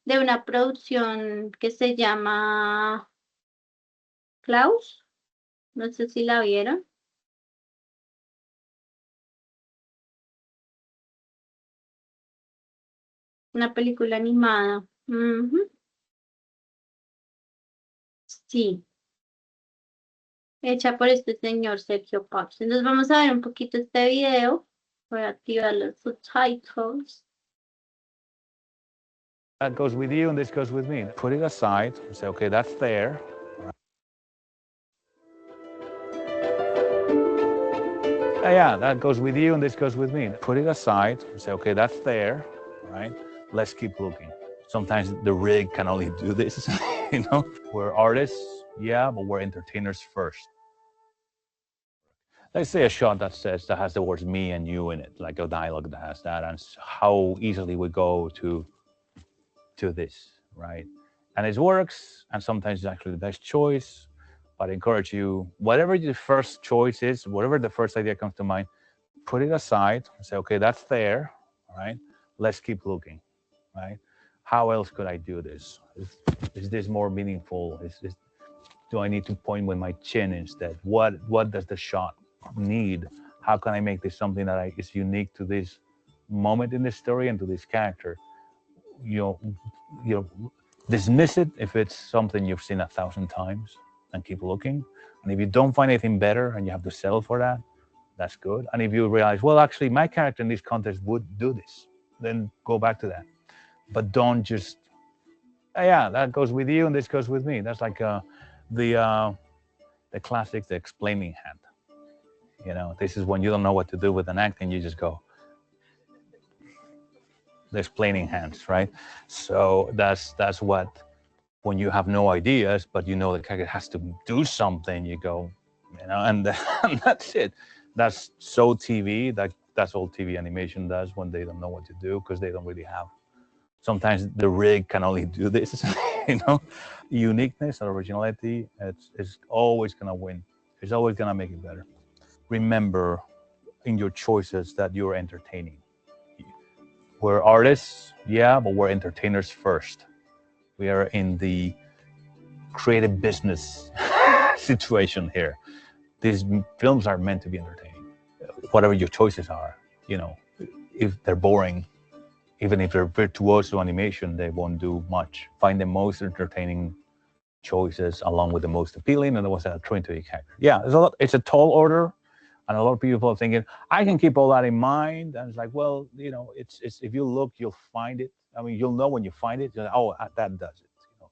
Speaker 1: de una producción que se llama Klaus. No sé si la vieron. Una película animada. Ujú. Sí, hecha por este señor Sergio Pops. Entonces vamos a ver un poquito este video. Voy a activar los subtitles.
Speaker 4: That goes with you and this goes with me. Put it aside and say, okay, that's there. Yeah, that goes with you and this goes with me. Put it aside and say, okay, that's there, right? Let's keep looking. Sometimes the rig can only do this, you know? We're artists, yeah, but we're entertainers first. Let's say a shot that has the words me and you in it, like a dialogue that has that, and how easily we go to this, right? And it works, and sometimes it's actually the best choice. But I encourage you, whatever your first choice is, whatever the first idea comes to mind, put it aside and say, okay, that's there, right? Let's keep looking, right? How else could I do this? Is this more meaningful? Do I need to point with my chin instead? What does the shot need? How can I make this something that is unique to this moment in the story and to this character? You know, dismiss it if it's something you've seen 1,000 times and keep looking. And if you don't find anything better and you have to settle for that, that's good. And if you realize, well, actually, my character in this context would do this, then go back to that. But don't just, yeah, that goes with you and this goes with me. That's like the classic, the explaining hand. You know, this is when you don't know what to do with an act and you just go, the explaining hands, right? So that's what, when you have no ideas, but you know the character has to do something, you go, you know, and that's it. That's so TV, that's all TV animation does when they don't know what to do because they don't really have. Sometimes the rig can only do this, you know. Uniqueness and originality, it's always gonna win. It's always gonna make it better. Remember in your choices that you're entertaining. we're artists, yeah, but we're entertainers first. We are in the creative business situation here. These films are meant to be entertaining. Whatever your choices are, you know, if they're boring, even if they're virtuoso animation, they won't do much. Find the most entertaining choices along with the most appealing and the ones that are true to your character. Yeah, it's a tall order, and a lot of people are thinking, I can keep all that in mind. And it's like, well, you know, it's if you look, you'll find it. I mean, you'll know when you find it. You're like, oh, that does it. You know,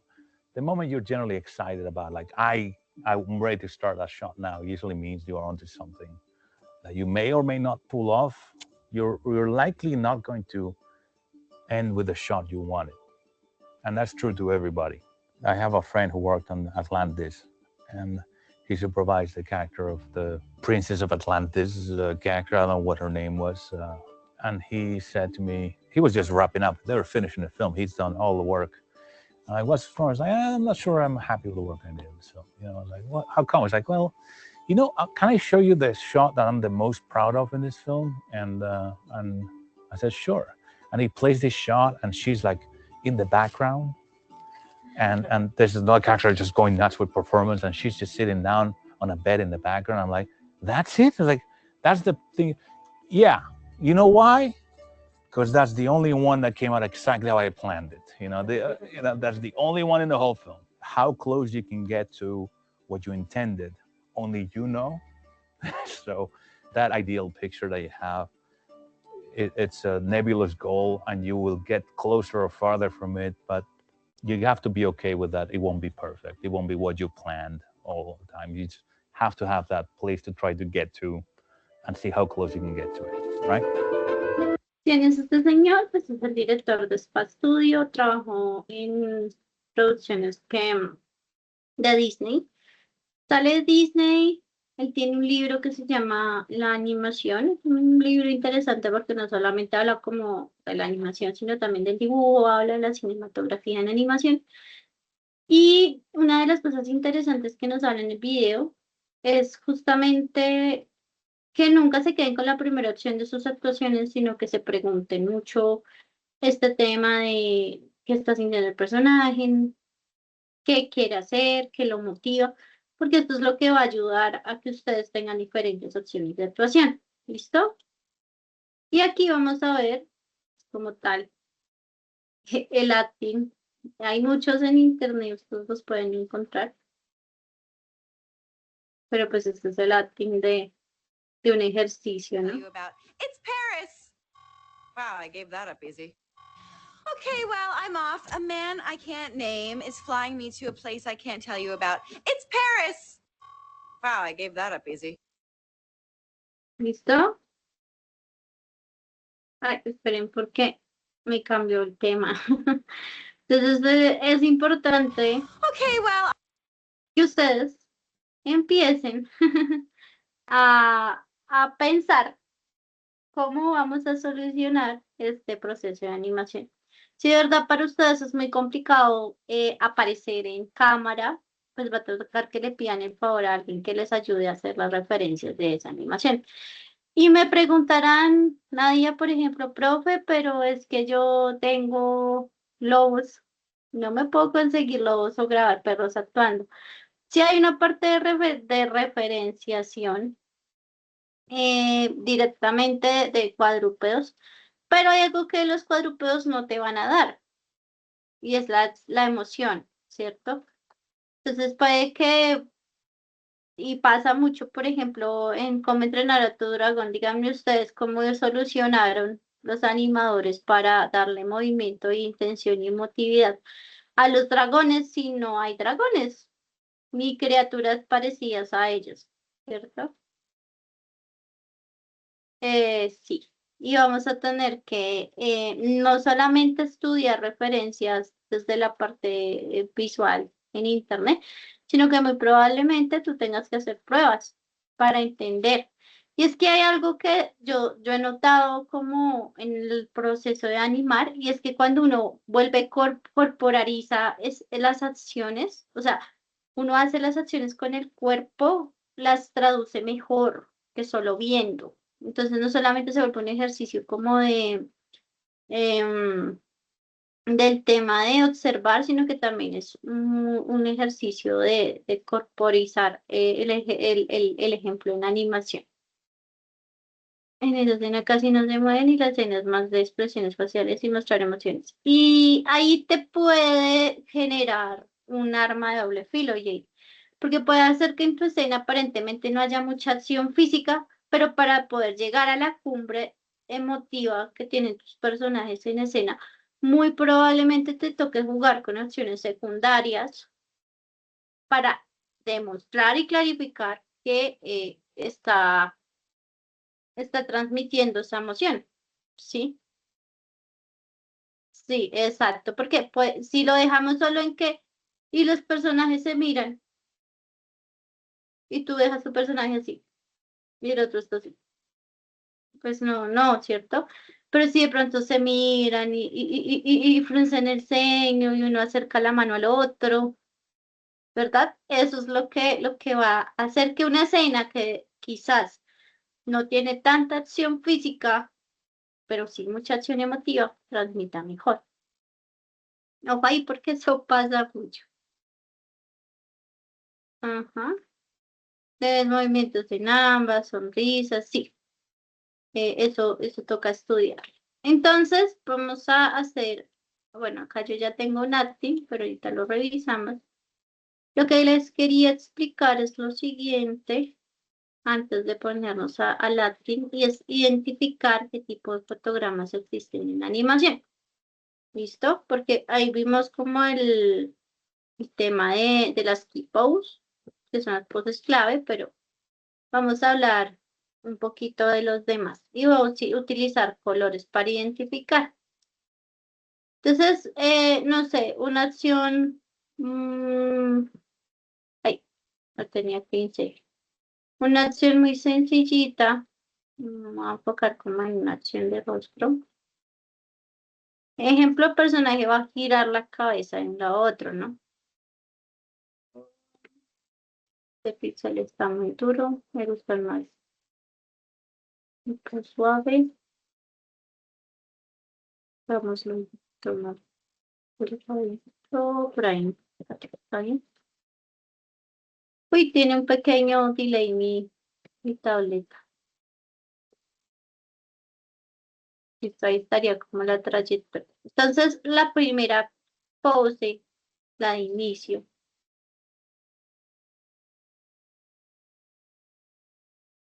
Speaker 4: the moment you're generally excited about, like, I'm ready to start that shot now, usually means you are onto something that you may or may not pull off. You're likely not going to end with the shot you wanted, and that's true to everybody. I have a friend who worked on Atlantis, and he supervised the character of the Princess of Atlantis, the character, I don't know what her name was, and he said to me, he was just wrapping up, they were finishing the film, he's done all the work. And I was, I was like, I'm not sure I'm happy with the work I did. So, you know, I was like, well, how come? It's like, well, you know, can I show you the shot that I'm the most proud of in this film? And I said, sure. And he plays this shot, and she's like in the background, and there's another character just going nuts with performance, and she's just sitting down on a bed in the background. I'm like, that's it? It's like, that's the thing. Yeah, you know why? Because that's the only one that came out exactly how I planned it. You know, that's the only one in the whole film. How close you can get to what you intended, only you know. So that ideal picture that you have, it's a nebulous goal, and you will get closer or farther from it, but you have to be okay with that. It won't be perfect. It won't be what you planned all the time. You just have to have that place to try to get to and see how close you can get to it, right?
Speaker 1: ¿Quién es este señor? Pues es el director de Spa Studio, trabajó en producciones de Disney. Sale de Disney, él tiene un libro que se llama La animación, es un libro interesante porque no solamente habla como de la animación, sino también del dibujo, habla de la cinematografía en animación. Y una de las cosas interesantes que nos habla en el video es justamente que nunca se queden con la primera opción de sus actuaciones, sino que se pregunten mucho este tema de qué está sintiendo el personaje, qué quiere hacer, qué lo motiva, porque esto es lo que va a ayudar a que ustedes tengan diferentes opciones de actuación. ¿Listo? Y aquí vamos a ver como tal el acting. Hay muchos en internet, ustedes los pueden encontrar. Pero pues este es el acting de un ejercicio, ¿no?
Speaker 5: It's Paris. Wow, I gave that up easy. Okay, well, I'm off. A man I can't name is flying me to a place I can't tell you about. It's Paris. Wow, I gave that up easy.
Speaker 1: ¿Listo? Ay, esperen, porque me cambió el tema. Entonces es importante
Speaker 5: Okay, well,
Speaker 1: que ustedes empiecen a pensar cómo vamos a solucionar este proceso de animación. Si de verdad para ustedes es muy complicado aparecer en cámara, pues va a tocar que le pidan el favor a alguien que les ayude a hacer las referencias de esa animación. Y me preguntarán, Nadia, por ejemplo, profe, pero es que yo tengo lobos, no me puedo conseguir lobos o grabar perros actuando. Sí hay una parte de referenciación directamente de cuadrúpedos, pero hay algo que los cuadrúpedos no te van a dar, y es la emoción, ¿cierto? Entonces puede que, y pasa mucho, por ejemplo, en Cómo entrenar a tu dragón, díganme ustedes cómo solucionaron los animadores para darle movimiento, intención y emotividad a los dragones si no hay dragones ni criaturas parecidas a ellos, ¿cierto? Sí, y vamos a tener que no solamente estudiar referencias desde la parte visual en Internet, sino que muy probablemente tú tengas que hacer pruebas para entender. Y es que hay algo que yo he notado como en el proceso de animar, y es que cuando uno vuelve corporaliza las acciones, o sea, uno hace las acciones con el cuerpo, las traduce mejor que solo viendo. Entonces no solamente se vuelve un ejercicio como del tema de observar, sino que también es un ejercicio de corporizar el ejemplo en animación. En esa escena casi no se mueven y la escena es más de expresiones faciales y mostrar emociones. Y ahí te puede generar un arma de doble filo, Jay, porque puede hacer que en tu escena aparentemente no haya mucha acción física, pero para poder llegar a la cumbre emotiva que tienen tus personajes en escena, muy probablemente te toque jugar con acciones secundarias para demostrar y clarificar que está transmitiendo esa emoción, ¿sí? Sí, exacto, porque pues, si lo dejamos solo en que y los personajes se miran y tú dejas tu personaje así y el otro está así, pues no, ¿cierto? Pero si de pronto se miran y fruncen el ceño y uno acerca la mano al otro, ¿verdad? Eso es lo que va a hacer que una escena que quizás no tiene tanta acción física, pero sí mucha acción emotiva, transmita mejor. Ojo ahí porque eso pasa mucho. Ajá. Debes movimientos en ambas, sonrisas, sí. Eso toca estudiar. Entonces, vamos a hacer, bueno, acá yo ya tengo un acting, pero ahorita lo revisamos. Lo que les quería explicar es lo siguiente, antes de ponernos al acting, y es identificar qué tipo de fotogramas existen en la animación. ¿Listo? Porque ahí vimos como el tema de las key pose, que son las poses clave, pero vamos a hablar un poquito de los demás y vamos a utilizar colores para identificar. Entonces, no sé, una acción, ay, no tenía que iniciar. Una acción muy sencillita, vamos a enfocar como en una acción de rostro. Ejemplo, personaje va a girar la cabeza en la otro, ¿no? Este pixel está muy duro, me gusta más. Un poco suave. Vamos a tomar el cabello por ahí. ¿Está bien? Uy, tiene un pequeño delay mi tableta. Listo, ahí estaría como la trayectoria. Entonces, la primera pose, la de inicio,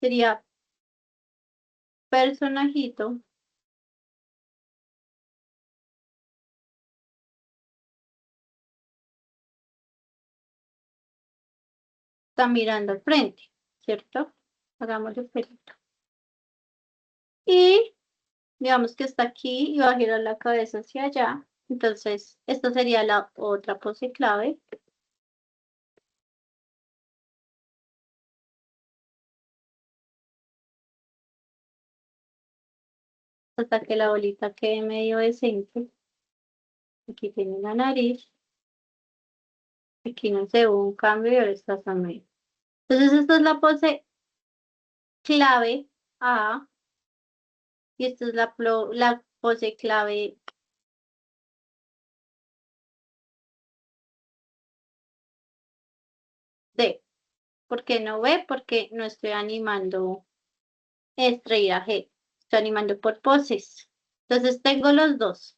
Speaker 1: sería personajito. Está mirando al frente, ¿cierto? Hagámosle pelito. Y digamos que está aquí y va a girar la cabeza hacia allá. Entonces, esta sería la otra pose clave. Hasta que la bolita quede medio decente. Aquí tiene la nariz. Aquí no se hubo un cambio y ahora está hasta medio. Entonces, esta es la pose clave A y esta es la pose clave D. ¿Por qué no B? Porque no estoy animando estrella G. Estoy animando por poses. Entonces, tengo los dos,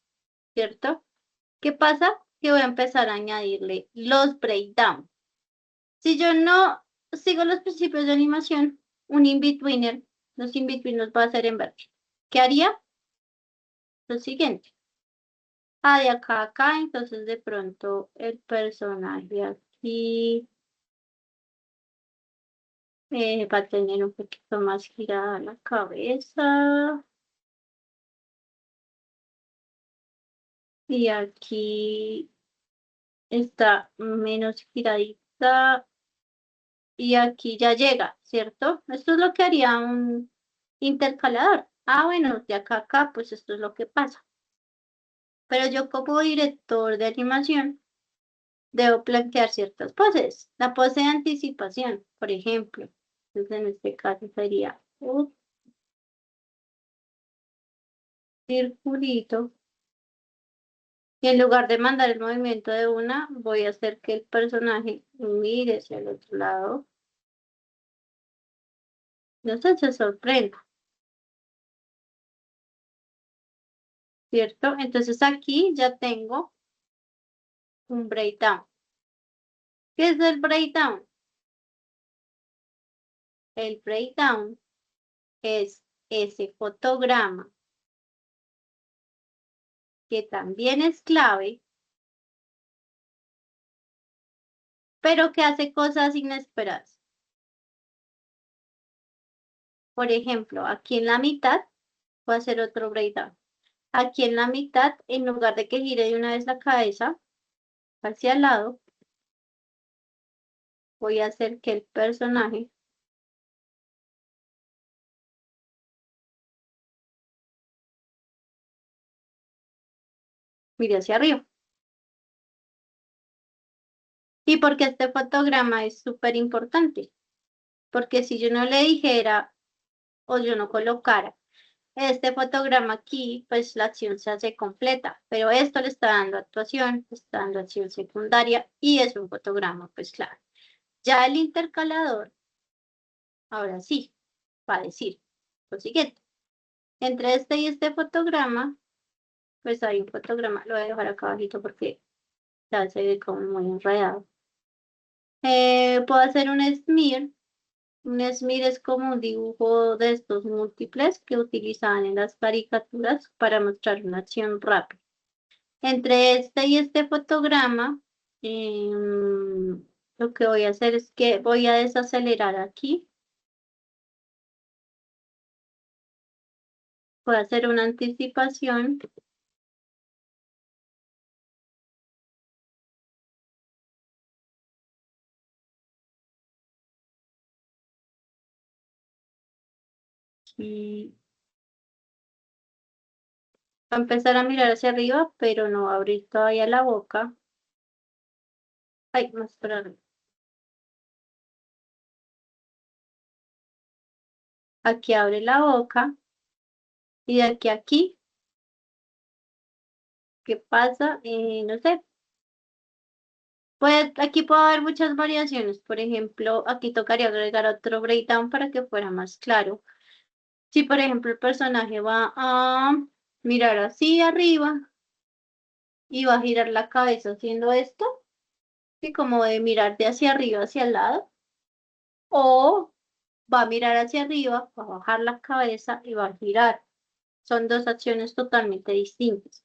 Speaker 1: ¿cierto? ¿Qué pasa? Que voy a empezar a añadirle los breakdown. Si yo no sigo los principios de animación, un in-betweener, los in-between los va a hacer en verde. ¿Qué haría? Lo siguiente. De acá a acá, entonces de pronto el personaje aquí va a tener un poquito más girada la cabeza. Y aquí está menos giradita. Y aquí ya llega, ¿cierto? Esto es lo que haría un intercalador. Bueno, de acá a acá, pues esto es lo que pasa. Pero yo como director de animación debo plantear ciertas poses. La pose de anticipación, por ejemplo. Entonces en este caso sería circulito. Y en lugar de mandar el movimiento de una, voy a hacer que el personaje mire hacia el otro lado. No sé, se sorprenda, ¿cierto? Entonces aquí ya tengo un breakdown. ¿Qué es el breakdown? El breakdown es ese fotograma que también es clave, pero que hace cosas inesperadas. Por ejemplo, aquí en la mitad voy a hacer otro breakdown. Aquí en la mitad, en lugar de que gire de una vez la cabeza hacia el lado, voy a hacer que el personaje mire hacia arriba. Y porque este fotograma es súper importante, porque si yo no le dijera o yo no colocara este fotograma aquí, pues la acción se hace completa, pero esto le está dando actuación, le está dando acción secundaria y es un fotograma, pues claro. Ya el intercalador, ahora sí, va a decir lo siguiente. Entre este y este fotograma, pues hay un fotograma, lo voy a dejar acá abajito porque ya se ve como muy enredado. Puedo hacer un smear. Un smear es como un dibujo de estos múltiples que utilizaban en las caricaturas para mostrar una acción rápida. Entre este y este fotograma, lo que voy a hacer es que voy a desacelerar aquí. Voy a hacer una anticipación. Y va a empezar a mirar hacia arriba, pero no va a abrir todavía la boca. Ay, más esperar. Aquí abre la boca. Y de aquí a aquí, ¿qué pasa? No sé. Pues aquí puede haber muchas variaciones. Por ejemplo, aquí tocaría agregar otro breakdown para que fuera más claro. Si, por ejemplo, el personaje va a mirar así arriba y va a girar la cabeza haciendo esto, y como de mirar de hacia arriba hacia el lado, o va a mirar hacia arriba, va a bajar la cabeza y va a girar. Son dos acciones totalmente distintas.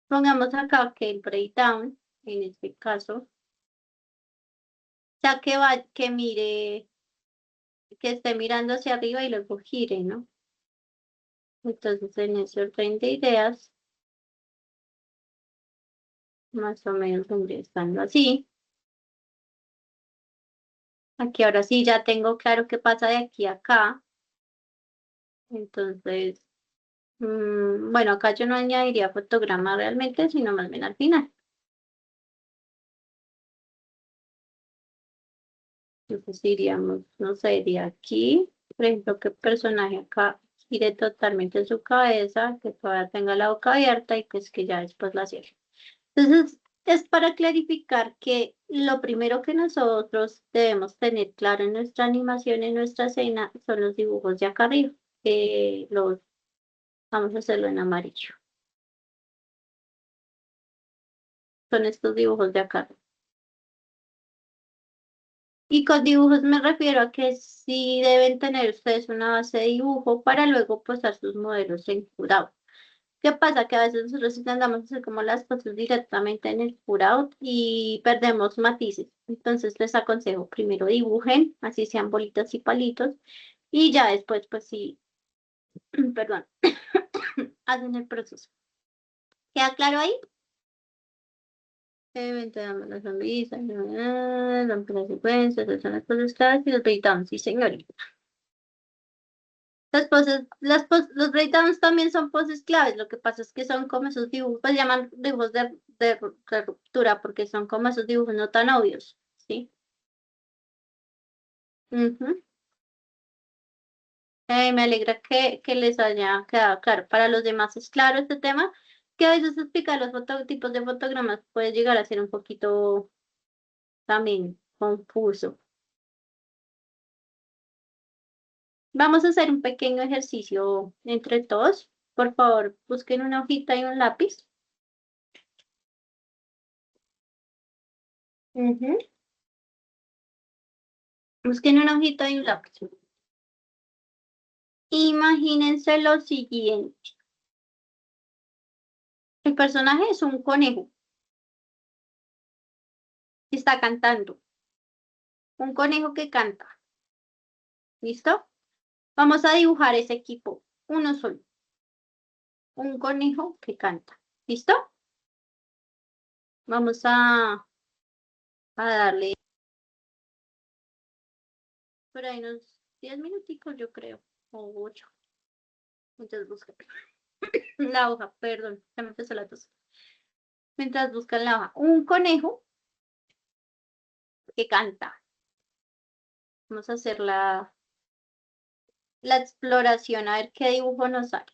Speaker 1: Pongamos acá que el breakdown, en este caso, sea que mire, que esté mirando hacia arriba y luego gire, ¿no? Entonces, en ese orden de ideas, más o menos vendría estando así. Aquí ahora sí ya tengo claro qué pasa de aquí a acá. Entonces, bueno, acá yo no añadiría fotograma realmente, sino más bien al final. Entonces iríamos, no sé, de aquí, por ejemplo, que el personaje acá gire totalmente su cabeza, que todavía tenga la boca abierta y pues que ya después la cierre. Entonces, es para clarificar que lo primero que nosotros debemos tener claro en nuestra animación, en nuestra escena, son los dibujos de acá arriba. Los vamos a hacerlo en amarillo. Son estos dibujos de acá. Y con dibujos me refiero a que sí deben tener ustedes una base de dibujo para luego posar sus modelos en Cutout. ¿Qué pasa? Que a veces nosotros intentamos hacer como las cosas directamente en el Cutout y perdemos matices. Entonces les aconsejo primero dibujen, así sean bolitas y palitos, y ya después, pues sí, perdón, hacen el proceso. ¿Queda claro ahí? Te damos la sonrisa, rompe las secuencias, esas son las cosas claves y los breakdowns, sí, señorita. Las poses, los breakdowns también son poses claves, lo que pasa es que son como esos dibujos, pues llaman dibujos de ruptura, porque son como esos dibujos no tan obvios, ¿sí? Ujú. Me alegra que les haya quedado claro. Para los demás es claro este tema, que a veces explicar los tipos de fotogramas puede llegar a ser un poquito también confuso. Vamos a hacer un pequeño ejercicio entre todos. Por favor, busquen una hojita y un lápiz. Ujú. Busquen una hojita y un lápiz. Imagínense lo siguiente. El personaje es un conejo que está cantando. Un conejo que canta. ¿Listo? Vamos a dibujar ese equipo. Uno solo. Un conejo que canta. ¿Listo? Vamos a darle por ahí unos 10 minuticos, yo creo. O 8. Mientras buscan la hoja, perdón, ya me empezó la tos. Mientras buscan la hoja. Un conejo que canta. Vamos a hacer la exploración, a ver qué dibujo nos sale.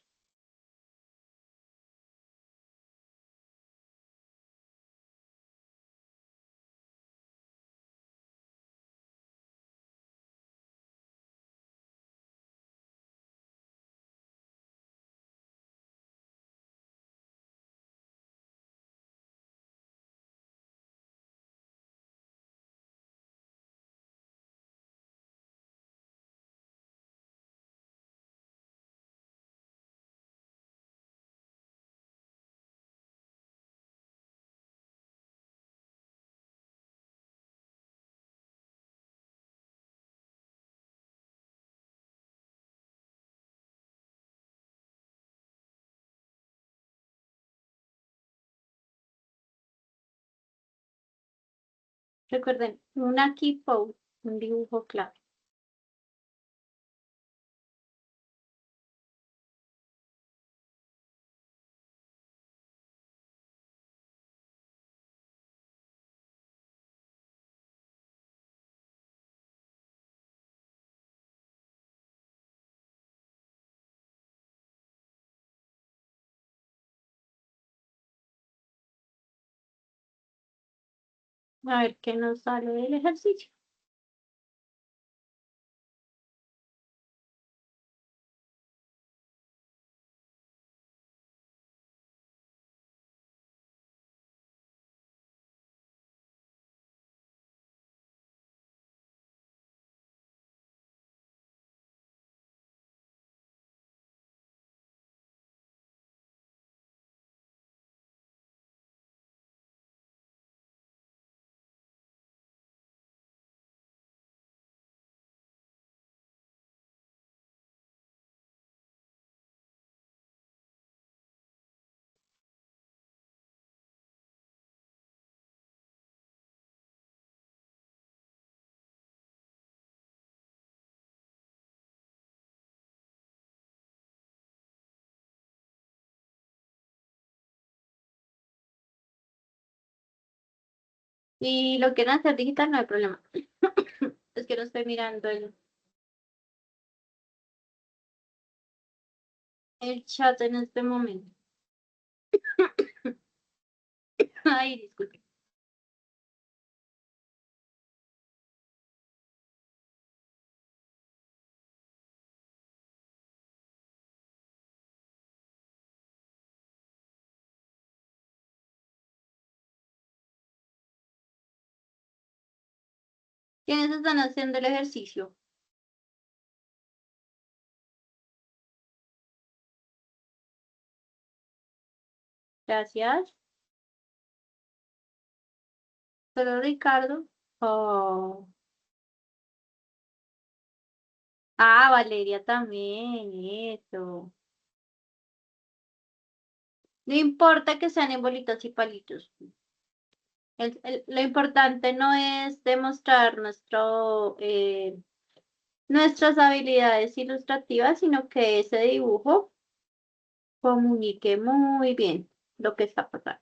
Speaker 1: Recuerden, una key pose, un dibujo clave. A ver qué nos sale del ejercicio. Y lo quieren hacer digital, no hay problema. Es que no estoy mirando el chat en este momento. Ay, disculpe. ¿Quiénes están haciendo el ejercicio? Gracias. Solo Ricardo. Oh. Ah, Valeria también, eso. No importa que sean en bolitas y palitos. Lo importante no es demostrar nuestras habilidades ilustrativas, sino que ese dibujo comunique muy bien lo que está pasando.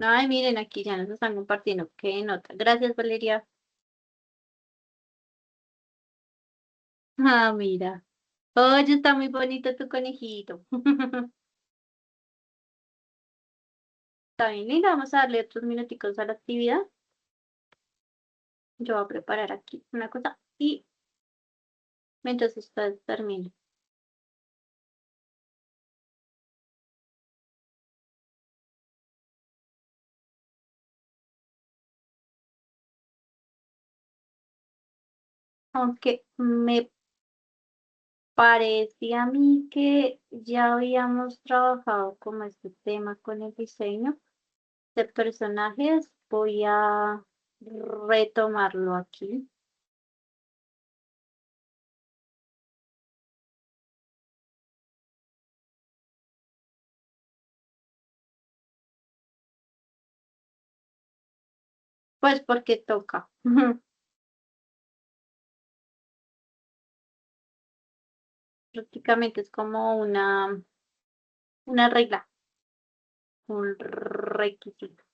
Speaker 1: Ay, miren, aquí ya nos están compartiendo. Qué nota. Gracias, Valeria. Ah, mira. Oye, está muy bonito tu conejito. Está bien, linda. Vamos a darle otros minuticos a la actividad. Yo voy a preparar aquí una cosa y mientras ustedes terminen. Aunque me parece a mí que ya habíamos trabajado como este tema con el diseño de personajes. Voy a retomarlo aquí. Pues porque toca. Prácticamente es como una regla, un requisito.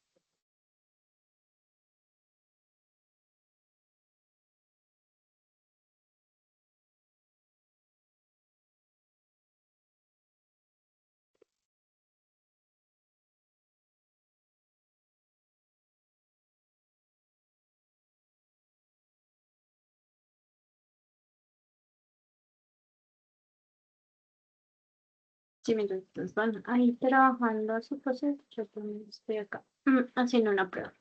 Speaker 1: Sí, mientras van ahí trabajando su proceso, yo también estoy acá haciendo una prueba.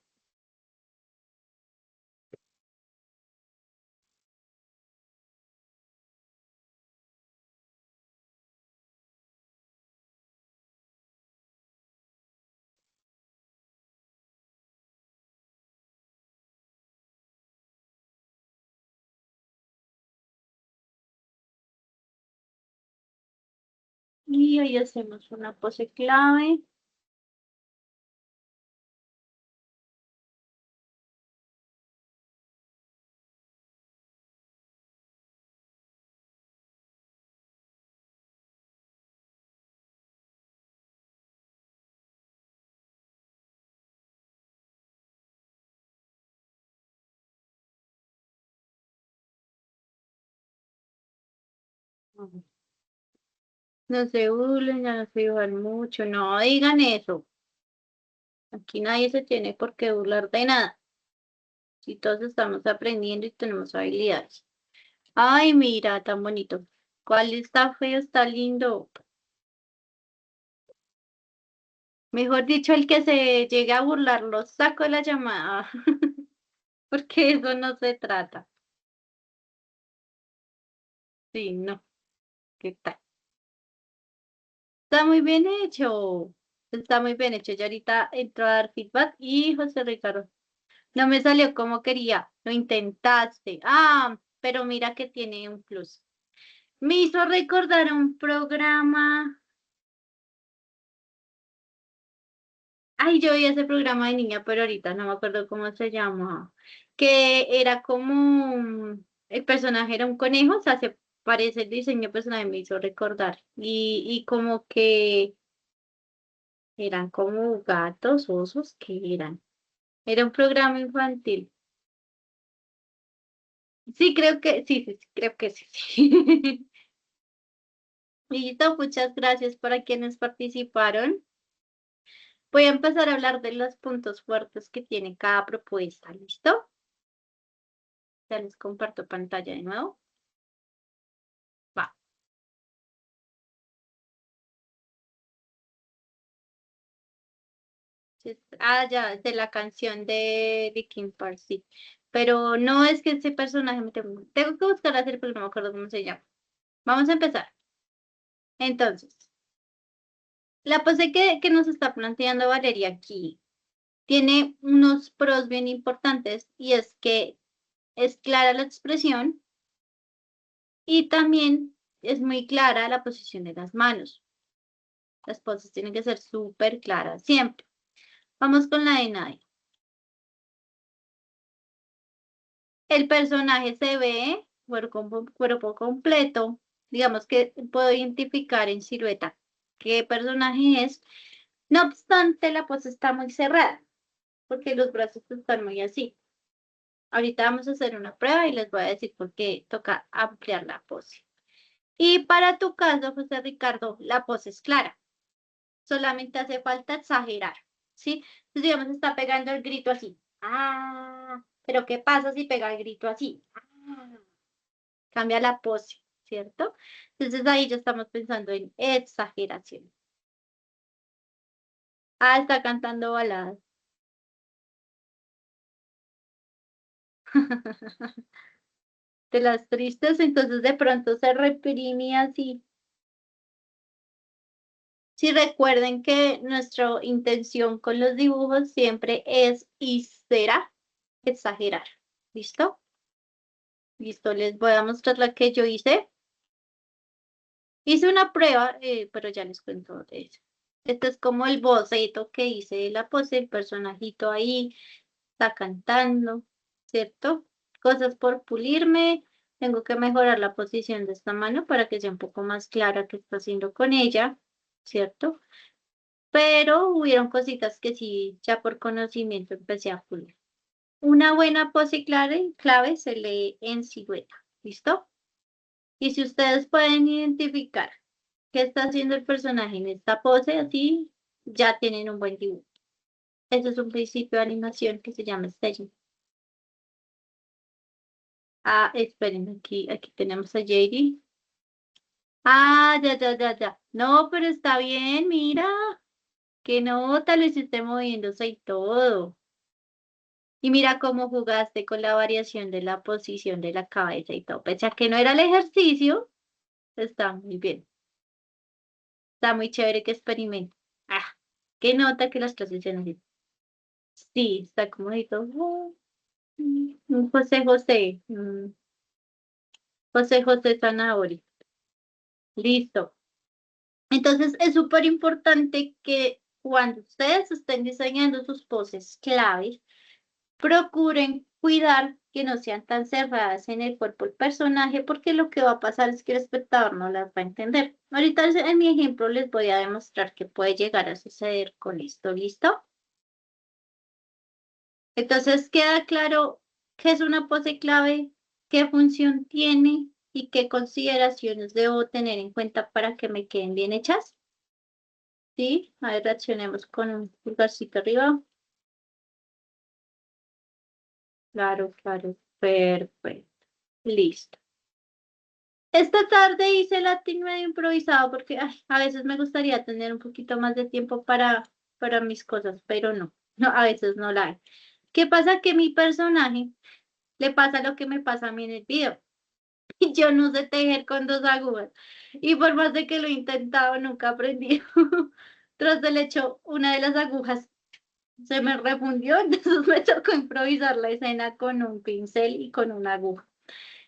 Speaker 1: Y hoy hacemos una pose clave. No se burlen, ya no se burlan mucho, no digan eso. Aquí nadie se tiene por qué burlar de nada. Si todos estamos aprendiendo y tenemos habilidades. Ay, mira, tan bonito. ¿Cuál está feo? Está lindo. Mejor dicho, el que se llegue a burlar, lo saco de la llamada. Porque eso no se trata. Sí, no. ¿Qué tal? Está muy bien hecho. Está muy bien hecho. Ya ahorita entró a dar feedback y José Ricardo. No me salió como quería. Lo intentaste. Ah, pero mira que tiene un plus. Me hizo recordar un programa. Ay, yo vi ese programa de niña, pero ahorita no me acuerdo cómo se llama. Que era como el personaje era un conejo, o sea, se parece el diseño del personaje, me hizo recordar. Y como que eran como gatos, osos, ¿qué eran? Era un programa infantil. Sí, creo que sí, sí, sí, creo que sí. Sí. Listo, muchas gracias para quienes participaron. Voy a empezar a hablar de los puntos fuertes que tiene cada propuesta. ¿Listo? Ya les comparto pantalla de nuevo. Va. Ah, ya, de la canción de King Park, sí. Pero no es que ese personaje me tengo que buscar hacer porque no me acuerdo cómo se llama. Vamos a empezar. Entonces, la pose que nos está planteando Valeria aquí tiene unos pros bien importantes y es que es clara la expresión y también es muy clara la posición de las manos. Las poses tienen que ser súper claras siempre. Vamos con la de Nadia. El personaje se ve cuerpo completo. Digamos que puedo identificar en silueta qué personaje es. No obstante, la pose está muy cerrada, porque los brazos están muy así. Ahorita vamos a hacer una prueba y les voy a decir por qué toca ampliar la pose. Y para tu caso, José Ricardo, la pose es clara. Solamente hace falta exagerar, ¿sí? Entonces, digamos, está pegando el grito así. Ah, pero ¿qué pasa si pega el grito así? Ah, cambia la pose, ¿cierto? Entonces ahí ya estamos pensando en exageración. Ah, está cantando baladas. De las tristes, entonces de pronto se reprime así. Sí, recuerden que nuestra intención con los dibujos siempre es y será exagerar. ¿Listo? Listo, les voy a mostrar la que yo hice. Hice una prueba, pero ya les cuento de eso. Este es como el boceto que hice de la pose, el personajito ahí está cantando, ¿cierto? Cosas por pulirme. Tengo que mejorar la posición de esta mano para que sea un poco más clara qué está haciendo con ella, ¿cierto? Pero hubieron cositas que sí, ya por conocimiento empecé a pulir. Una buena pose clave se lee en silueta, ¿listo? Y si ustedes pueden identificar qué está haciendo el personaje en esta pose, así ya tienen un buen dibujo. Ese es un principio de animación que se llama staging. Ah, esperen, aquí tenemos a JD. Ah, ya. No, pero está bien, mira. Qué nota, lo hiciste moviéndose y todo. Y mira cómo jugaste con la variación de la posición de la cabeza y todo. Pese a que no era el ejercicio, está muy bien. Está muy chévere que experimente. Ah, qué nota que las clases sean así. Sí, está como ahí todo. Un José Zanahoria. Listo. Entonces es súper importante que cuando ustedes estén diseñando sus poses claves, procuren cuidar que no sean tan cerradas en el cuerpo del personaje, porque lo que va a pasar es que el espectador no las va a entender. Ahorita en mi ejemplo les voy a demostrar qué puede llegar a suceder con esto. ¿Listo? Entonces queda claro qué es una pose clave, qué función tiene y qué consideraciones debo tener en cuenta para que me queden bien hechas. ¿Sí? A ver, reaccionemos con un pulgarcito arriba. Claro. Perfecto. Listo. Esta tarde hice Latin medio improvisado porque a veces me gustaría tener un poquito más de tiempo para mis cosas, pero no, a veces no la hay. ¿Qué pasa? Que mi personaje le pasa lo que me pasa a mí en el video. Y yo no sé tejer con dos agujas. Y por más de que lo he intentado, nunca aprendí. Tras el hecho, una de las agujas se me refundió, entonces me tocó improvisar la escena con un pincel y con una aguja.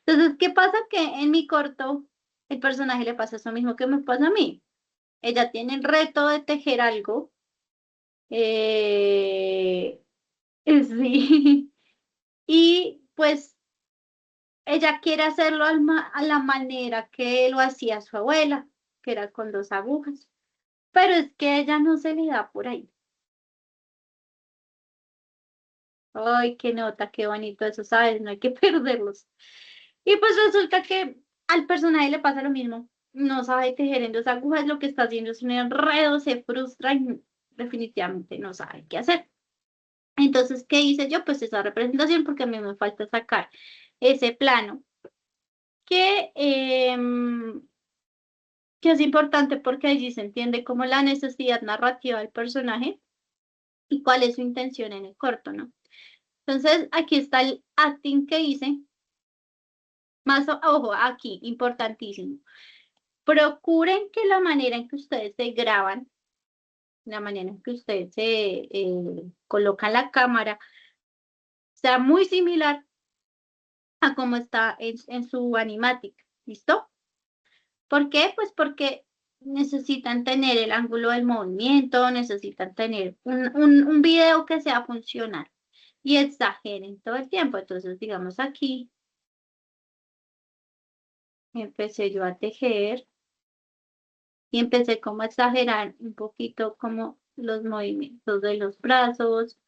Speaker 1: Entonces, ¿qué pasa? Que en mi corto, el personaje le pasa eso mismo que me pasa a mí. Ella tiene el reto de tejer algo. eh, sí. Y pues ella quiere hacerlo a la manera que lo hacía su abuela, que era con dos agujas. Pero es que ella no se le da por ahí. Ay, qué nota, qué bonito eso, ¿sabes? No hay que perderlos. Y pues resulta que al personaje le pasa lo mismo. No sabe tejer en dos agujas, lo que está haciendo es un enredo, se frustra y definitivamente no sabe qué hacer. Entonces, ¿qué hice yo? Pues esa representación, porque a mí me falta sacar ese plano que, que es importante porque allí se entiende como la necesidad narrativa del personaje y cuál es su intención en el corto, ¿no? Entonces, aquí está el acting que hice. Más, ojo, aquí, importantísimo. Procuren que la manera en que ustedes se graban, la manera en que ustedes se colocan la cámara, sea muy similar a cómo está en su animática. ¿Listo? ¿Por qué? Pues porque necesitan tener el ángulo del movimiento, necesitan tener un video que sea funcional y exageren todo el tiempo. Entonces, digamos aquí, empecé yo a tejer y empecé como a exagerar un poquito como los movimientos de los brazos,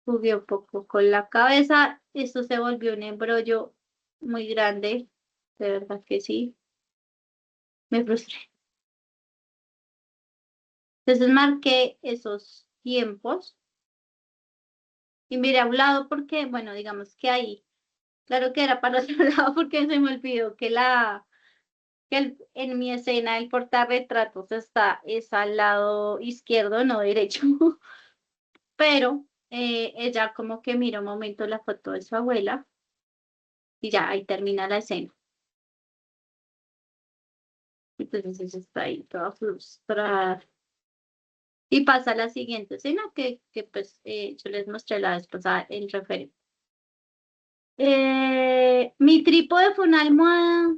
Speaker 1: jugué un poco con la cabeza. Esto se volvió un embrollo muy grande, de verdad que sí, me frustré. Entonces marqué esos tiempos y miré a un lado porque, bueno, digamos que ahí, claro que era para otro lado porque se me olvidó que en mi escena el portarretratos es al lado izquierdo, no derecho, pero ella como que mira un momento la foto de su abuela y ya ahí termina la escena. Entonces ella está ahí toda frustrada. Y pasa a la siguiente escena que pues yo les mostré la vez pasada el referente. Mi trípode fue una almohada.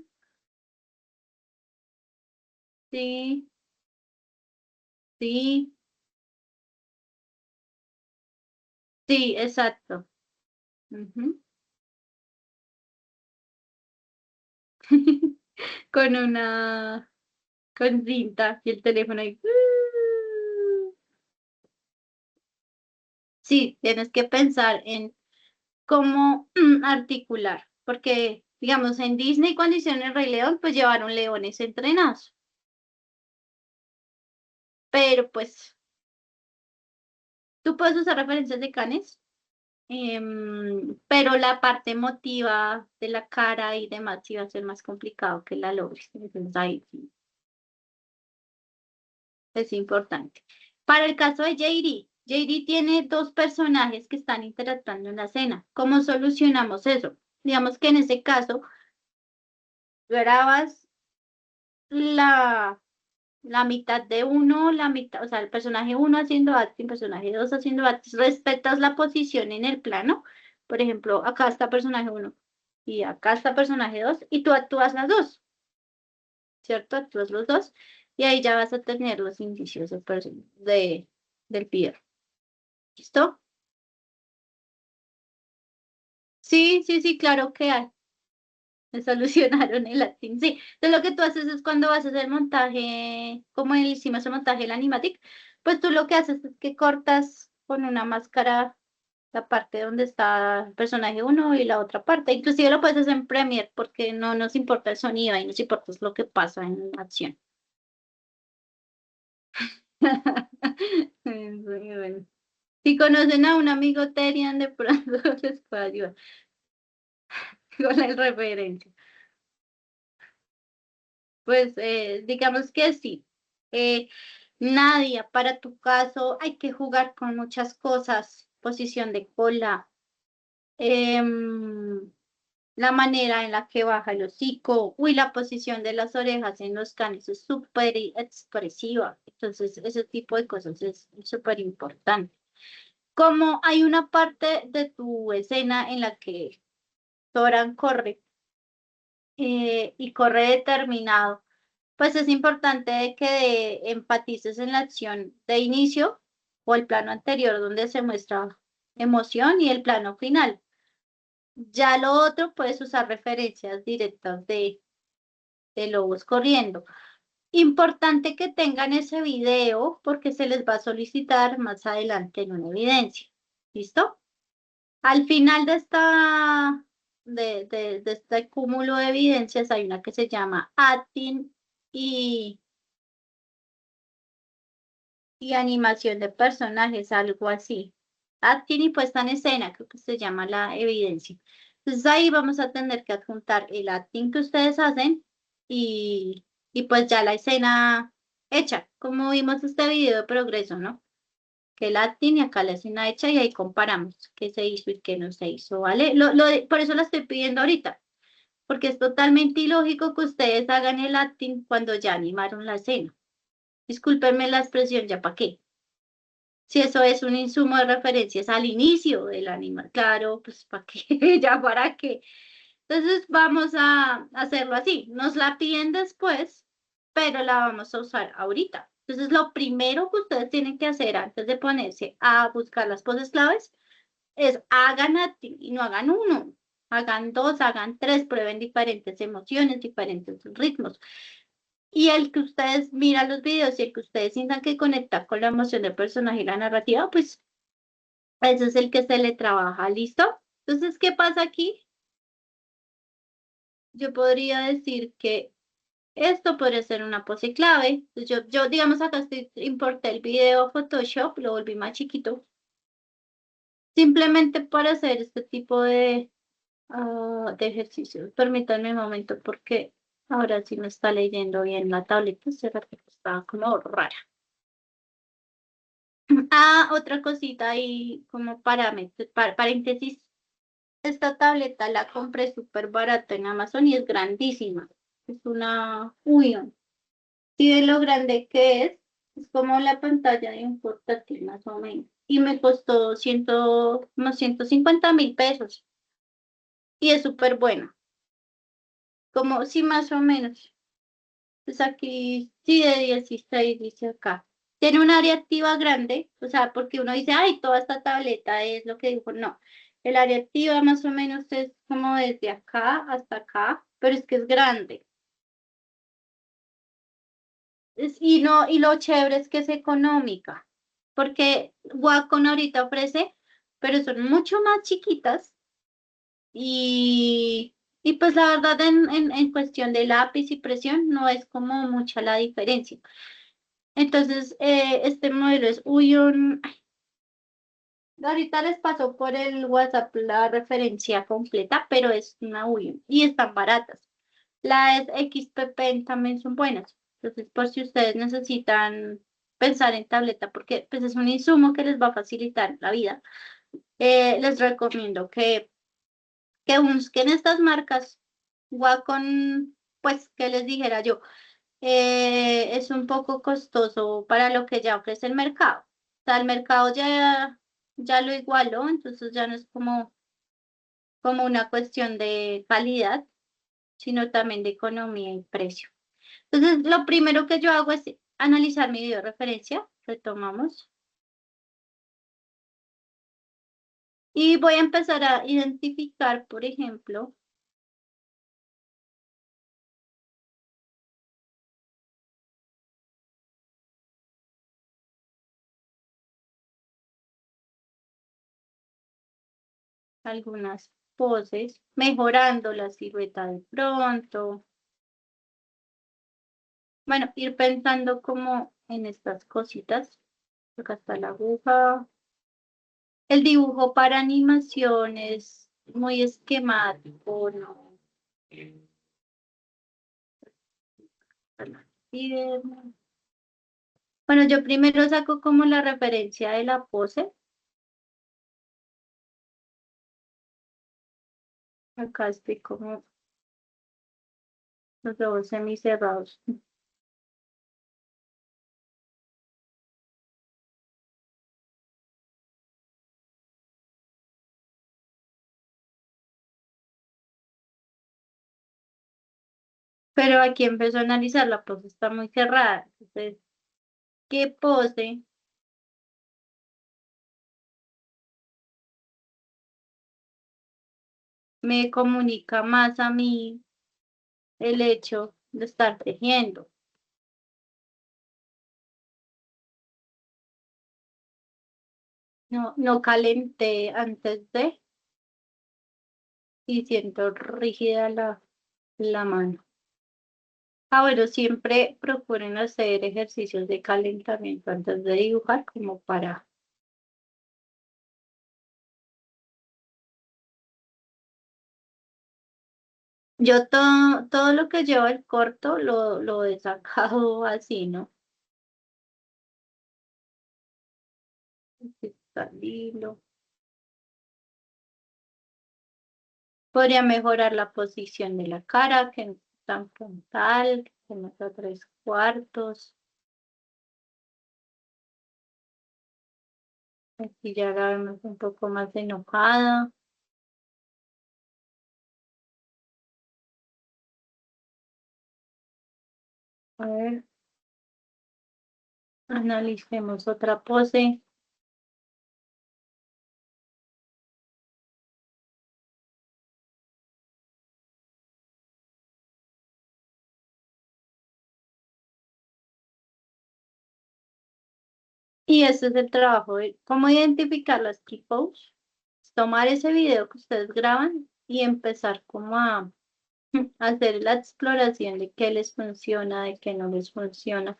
Speaker 1: Sí, sí, sí, exacto. Ujú. Con con cinta y el teléfono ahí. Sí, tienes que pensar en cómo articular, porque digamos en Disney cuando hicieron el Rey León, pues llevaron leones entrenados, pero pues tú puedes usar referencias de canes, pero la parte emotiva de la cara y demás sí va a ser más complicado que la logres. Entonces ahí sí es importante. Para el caso de JD, JD tiene dos personajes que están interactuando en la escena. ¿Cómo solucionamos eso? Digamos que en ese caso grabas la, la mitad de uno, la mitad, o sea, el personaje uno haciendo acting, personaje dos haciendo acting, respetas la posición en el plano. Por ejemplo, acá está personaje uno y acá está personaje dos y tú actúas las dos, ¿cierto? Actúas los dos y ahí ya vas a tener los indicios del pie. ¿Listo? Sí, sí, sí, claro que hay. Me solucionaron el acting, sí. Entonces lo que tú haces es cuando vas a hacer montaje, como hicimos el montaje del animatic, pues tú lo que haces es que cortas con una máscara la parte donde está el personaje uno y la otra parte. Inclusive lo puedes hacer en Premiere porque no nos importa el sonido y nos importa es lo que pasa en la acción. Muy bueno. Si conocen a un amigo Terian, de pronto les puede ayudar con el referencia. Pues digamos que sí. Eh, Nadia, para tu caso hay que jugar con muchas cosas. Posición de cola, la manera en la que baja el hocico, uy, la posición de las orejas en los canes es súper expresiva. Entonces, ese tipo de cosas es súper importante. Como hay una parte de tu escena en la que Toran corre y corre determinado, pues es importante que empatices en la acción de inicio o el plano anterior donde se muestra emoción y el plano final. Ya lo otro puedes usar referencias directas de lobos corriendo. Importante que tengan ese video porque se les va a solicitar más adelante en una evidencia. ¿Listo? Al final de este cúmulo de evidencias hay una que se llama acting y animación de personajes, algo así. Acting y puesta en escena, creo que se llama la evidencia. Entonces ahí vamos a tener que adjuntar el acting que ustedes hacen y pues ya la escena hecha, como vimos este video de progreso, ¿no? Que el acting y acá la escena hecha y ahí comparamos qué se hizo y qué no se hizo, ¿vale? Por eso la estoy pidiendo ahorita, porque es totalmente ilógico que ustedes hagan el acting cuando ya animaron la escena. Discúlpenme la expresión, ¿ya para qué? Si eso es un insumo de referencias al inicio del animal, claro, pues ¿para qué? ¿Ya para qué? Entonces vamos a hacerlo así. Nos la piden después, pero la vamos a usar ahorita. Entonces lo primero que ustedes tienen que hacer antes de ponerse a buscar las poses claves es hagan acting y no hagan uno. Hagan dos, hagan tres, prueben diferentes emociones, diferentes ritmos. Y el que ustedes miran los videos y el que ustedes sientan que conecta con la emoción del personaje y la narrativa, pues ese es el que se le trabaja, ¿listo? Entonces, ¿qué pasa aquí? Yo podría decir que esto podría ser una pose clave. Entonces, yo, digamos, acá importé el video a Photoshop, lo volví más chiquito, simplemente para hacer este tipo de ejercicios. Permítanme un momento porque ahora sí me está leyendo bien la tableta, hace rato estaba como rara. Ah, otra cosita ahí como parámetros, paréntesis. Esta tableta la compré súper barata en Amazon y es grandísima. Es una Uion. Y de lo grande que es como la pantalla de un portátil más o menos. Y me costó unos 150.000 pesos. Y es súper buena. Como, sí, más o menos. Pues aquí, sí, de 16 dice acá. Tiene un área activa grande, o sea, porque uno dice, ay, toda esta tableta es lo que dijo. No, el área activa más o menos es como desde acá hasta acá, pero es que es grande. Y no, y lo chévere es que es económica, porque Wacom ahorita ofrece, pero son mucho más chiquitas y pues la verdad en cuestión de lápiz y presión no es como mucha la diferencia. Entonces, este modelo es Uyon. Ahorita les paso por el WhatsApp la referencia completa, pero es una Uyon y están baratas. Las XPP también son buenas. Entonces, por si ustedes necesitan pensar en tableta, porque pues es un insumo que les va a facilitar la vida, les recomiendo que busquen estas marcas. Wacom, pues, que les dijera yo, es un poco costoso para lo que ya ofrece el mercado. O sea, el mercado ya lo igualó, entonces ya no es como una cuestión de calidad, sino también de economía y precio. Entonces, lo primero que yo hago es analizar mi video referencia, retomamos, y voy a empezar a identificar, por ejemplo, algunas poses, mejorando la silueta de pronto. Bueno, ir pensando como en estas cositas. Acá está la aguja. El dibujo para animación es muy esquemático, ¿no? La pierna. Bueno, yo primero saco como la referencia de la pose. Acá estoy como los ojos semicerrados. Pero aquí empezó a analizar, la pose está muy cerrada. Entonces, ¿qué pose me comunica más a mí el hecho de estar tejiendo? No, no calenté antes de y siento rígida la mano. Ah, bueno, siempre procuren hacer ejercicios de calentamiento antes de dibujar, como para... Yo todo lo que lleva el corto lo he sacado así, ¿no? Está el hilo. Podría mejorar la posición de la cara, que no es tan frontal, que no está a 3/4. Aquí ya la vemos un poco más enojada. A ver, analicemos otra pose. Y ese es el trabajo de cómo identificar las key poses, tomar ese video que ustedes graban y empezar como a hacer la exploración de qué les funciona, de qué no les funciona.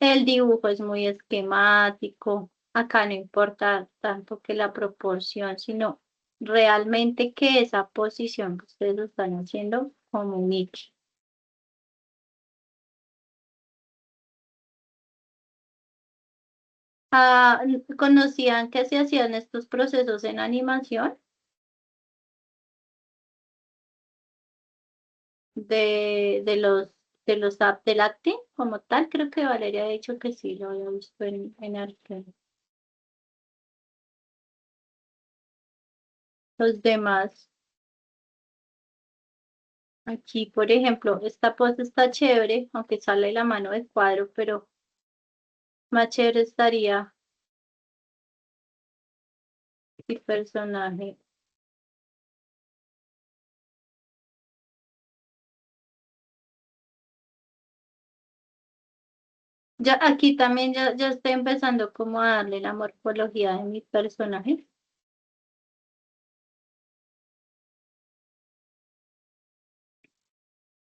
Speaker 1: El dibujo es muy esquemático. Acá no importa tanto que la proporción, sino realmente que esa posición que ustedes están haciendo comunique. Ah, ¿conocían que se hacían estos procesos en animación? De los apps del acting como tal, creo que Valeria ha dicho que sí, lo había visto en arte. Los demás, aquí por ejemplo, esta pose está chévere, aunque sale la mano de cuadro, pero más chévere estaría el personaje. Ya aquí también ya estoy empezando como a darle la morfología de mi personaje.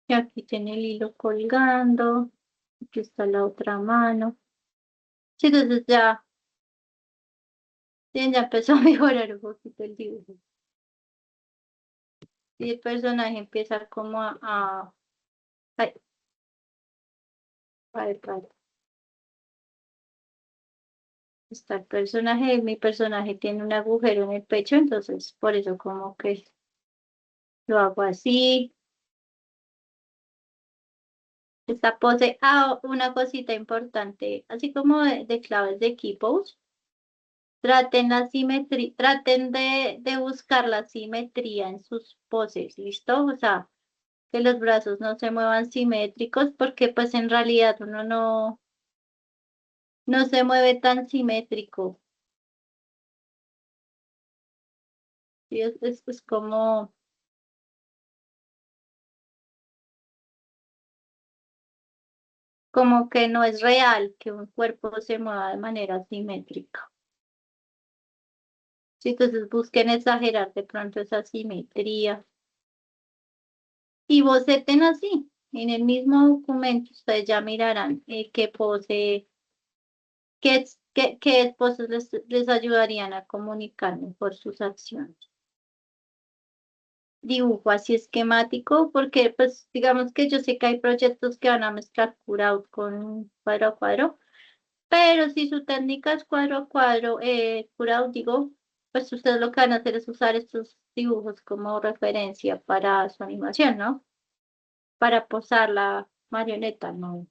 Speaker 1: Y aquí tiene el hilo colgando, aquí está la otra mano. Sí, entonces ya empezó a mejorar un poquito el dibujo. Y el personaje empieza como ay, ay. Está el personaje, mi personaje tiene un agujero en el pecho, entonces por eso como que lo hago así. Esta pose, una cosita importante, así como de claves de key pose, traten la simetría, traten de buscar la simetría en sus poses, ¿listo? O sea, que los brazos no se muevan simétricos porque pues en realidad uno no se mueve tan simétrico. Y es como que no es real que un cuerpo se mueva de manera simétrica. Sí, entonces busquen exagerar de pronto esa simetría y boceten así. En el mismo documento ustedes ya mirarán qué pose, qué poses les ayudarían a comunicar mejor sus acciones. Dibujo así esquemático, porque pues digamos que yo sé que hay proyectos que van a mezclar cutout con cuadro a cuadro, pero si su técnica es cuadro a cuadro, cutout digo, pues ustedes lo que van a hacer es usar estos dibujos como referencia para su animación, ¿no? Para posar la marioneta, no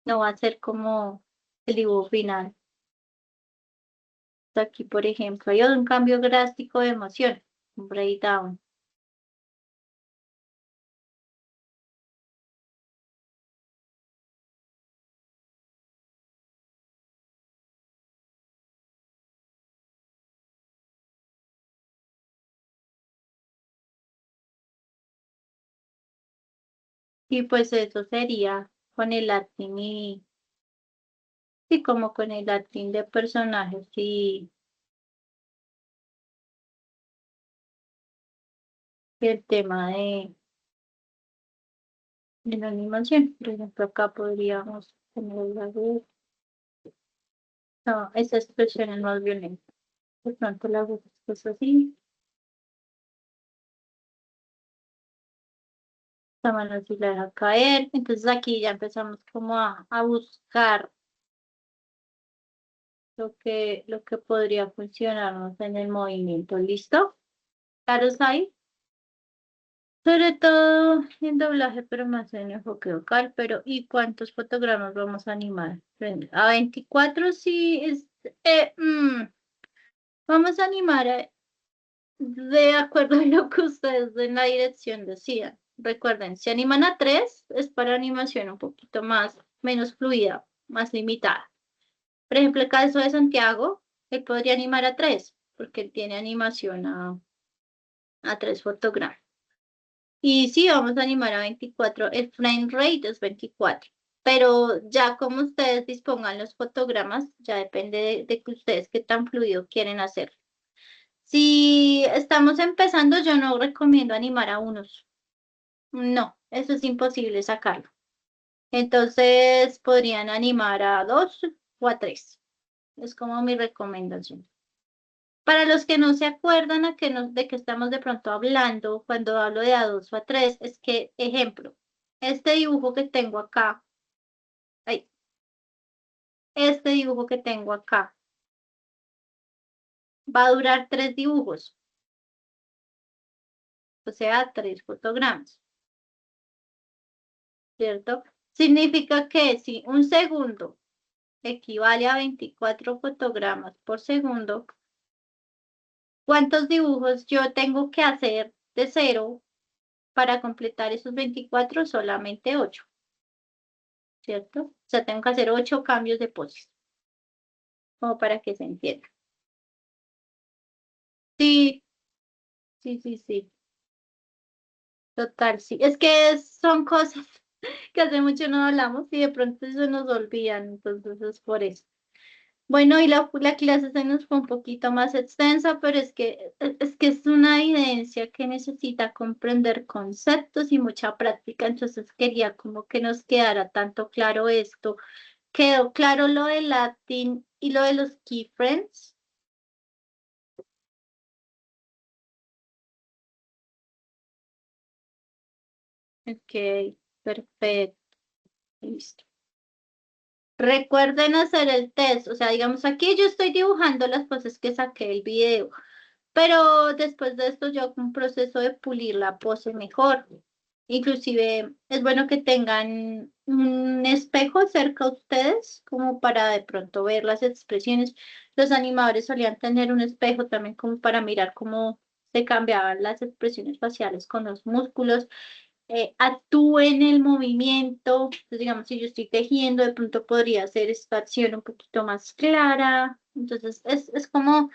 Speaker 1: va a ser como el dibujo final. Aquí, por ejemplo, hay un cambio drástico de emoción, un breakdown. Y pues eso sería con el acting y como con el acting de personajes y el tema de la animación. Por ejemplo, acá podríamos tener la voz. No, esa expresión es más violenta. De pronto la voz es así. La mano sí la deja caer. Entonces aquí ya empezamos como a buscar lo que podría funcionarnos en el movimiento. ¿Listo? Claro, ahí. Sobre todo en doblaje, pero más en enfoque vocal. Pero, ¿y cuántos fotogramas vamos a animar? A 24 sí es. eh, mm, Vamos a animar de acuerdo a lo que ustedes en la dirección decían. Recuerden, si animan a 3, es para animación un poquito más, menos fluida, más limitada. Por ejemplo, el caso de Santiago, él podría animar a 3, porque él tiene animación a 3 fotogramas. Y sí, vamos a animar a 24. El frame rate es 24. pero ya como ustedes dispongan los fotogramas, ya depende de que ustedes qué tan fluido quieren hacer. Si estamos empezando, yo no recomiendo animar a unos. No, eso es imposible sacarlo. Entonces podrían animar a 2 o a 3. Es como mi recomendación. Para los que no se acuerdan de qué estamos de pronto hablando cuando hablo de a 2 o a 3, es que, ejemplo, este dibujo que tengo acá, ay, este dibujo que tengo acá, va a durar 3 dibujos, o sea, 3 fotogramas, ¿cierto? Significa que si un segundo equivale a 24 fotogramas por segundo, ¿cuántos dibujos yo tengo que hacer de cero para completar esos 24? Solamente 8, ¿cierto? O sea, tengo que hacer 8 cambios de poses, como para que se entienda. Sí, sí, sí, sí, total, sí. Es que son cosas que hace mucho no hablamos y de pronto se nos olvidan, entonces es por eso. Bueno, y la clase se nos fue un poquito más extensa, pero es que es una evidencia que necesita comprender conceptos y mucha práctica, entonces quería como que nos quedara tanto claro esto. ¿Quedó claro lo del Latin y lo de los keyframes? Ok, perfecto, listo. Recuerden hacer el test, o sea, digamos, aquí yo estoy dibujando las poses que saqué del video, pero después de esto yo hago un proceso de pulir la pose mejor. Inclusive es bueno que tengan un espejo cerca a ustedes, como para de pronto ver las expresiones. Los animadores solían tener un espejo también como para mirar cómo se cambiaban las expresiones faciales con los músculos. Actúe en el movimiento. Entonces, digamos, si yo estoy tejiendo, de pronto podría hacer esta acción un poquito más clara. Entonces, es como,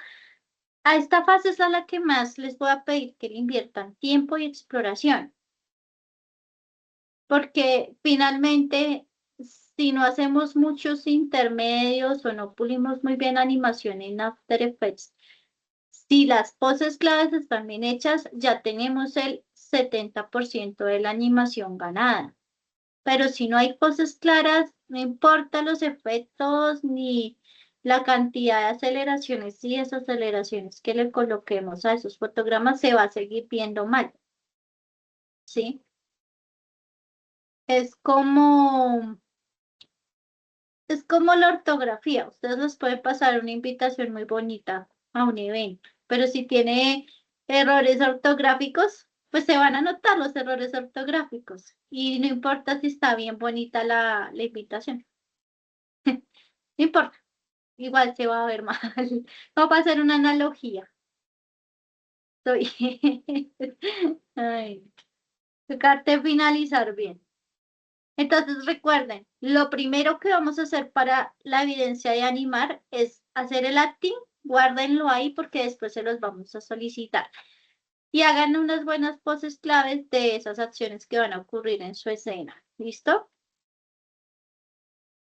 Speaker 1: a esta fase es a la que más les voy a pedir que le inviertan tiempo y exploración, porque finalmente, si no hacemos muchos intermedios o no pulimos muy bien animación en After Effects, si las poses claves están bien hechas, ya tenemos el 70% de la animación ganada. Pero si no hay cosas claras, no importa los efectos ni la cantidad de aceleraciones y desaceleraciones que le coloquemos a esos fotogramas, se va a seguir viendo mal, ¿sí? Es como, es como la ortografía. Ustedes nos pueden pasar una invitación muy bonita a un evento, pero si tiene errores ortográficos, pues se van a notar los errores ortográficos y no importa si está bien bonita la invitación. No importa. Igual se va a ver mal. Vamos a hacer una analogía. Soy. Ay, tocarte finalizar bien. Entonces recuerden, lo primero que vamos a hacer para la evidencia de animar es hacer el acting. Guárdenlo ahí porque después se los vamos a solicitar. Y hagan unas buenas poses claves de esas acciones que van a ocurrir en su escena. ¿Listo?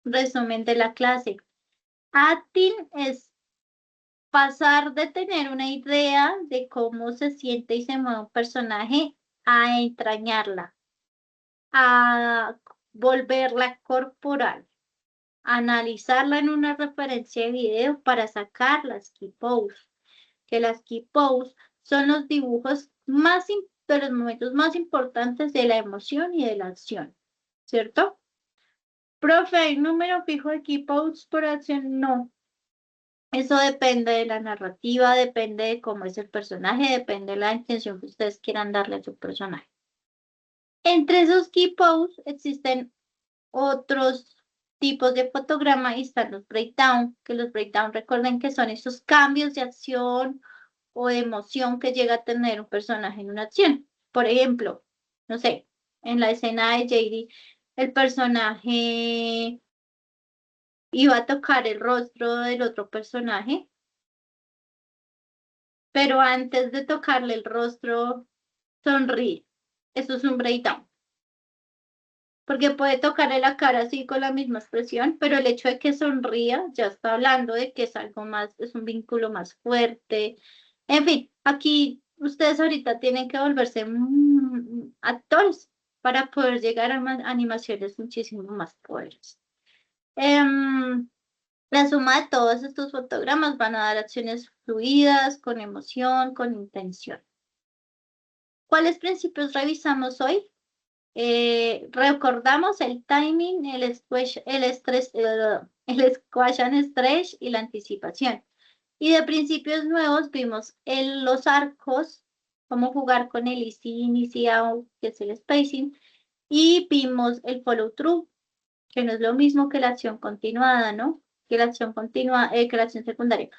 Speaker 1: Resumen de la clase. Acting es pasar de tener una idea de cómo se siente y se mueve un personaje a entrañarla, a volverla corporal, a analizarla en una referencia de video para sacar las key pose, que las key pose son los dibujos de los momentos más importantes de la emoción y de la acción, ¿cierto? Profe, ¿hay número fijo de key pose por acción? No. Eso depende de la narrativa, depende de cómo es el personaje, depende de la intención que ustedes quieran darle a su personaje. Entre esos key pose existen otros tipos de fotograma y están los breakdown, que los breakdown recuerden que son esos cambios de acción o de emoción que llega a tener un personaje en una acción. Por ejemplo, no sé, en la escena de JD, el personaje iba a tocar el rostro del otro personaje, pero antes de tocarle el rostro, sonríe. Eso es un breakdown. porque puede tocarle la cara así con la misma expresión, pero el hecho de que sonría ya está hablando de que es algo más, es un vínculo más fuerte. En fin, aquí ustedes ahorita tienen que volverse actores para poder llegar a animaciones muchísimo más poderosas. La suma de todos estos fotogramas van a dar acciones fluidas, con emoción, con intención. ¿Cuáles principios revisamos hoy? Recordamos el timing, el squash and stretch y la anticipación. Y de principios nuevos vimos los arcos, cómo jugar con el easy in, easy out, que es el spacing, y vimos el follow through, que no es lo mismo que la acción continuada, ¿no? Que la acción continua, que la acción secundaria.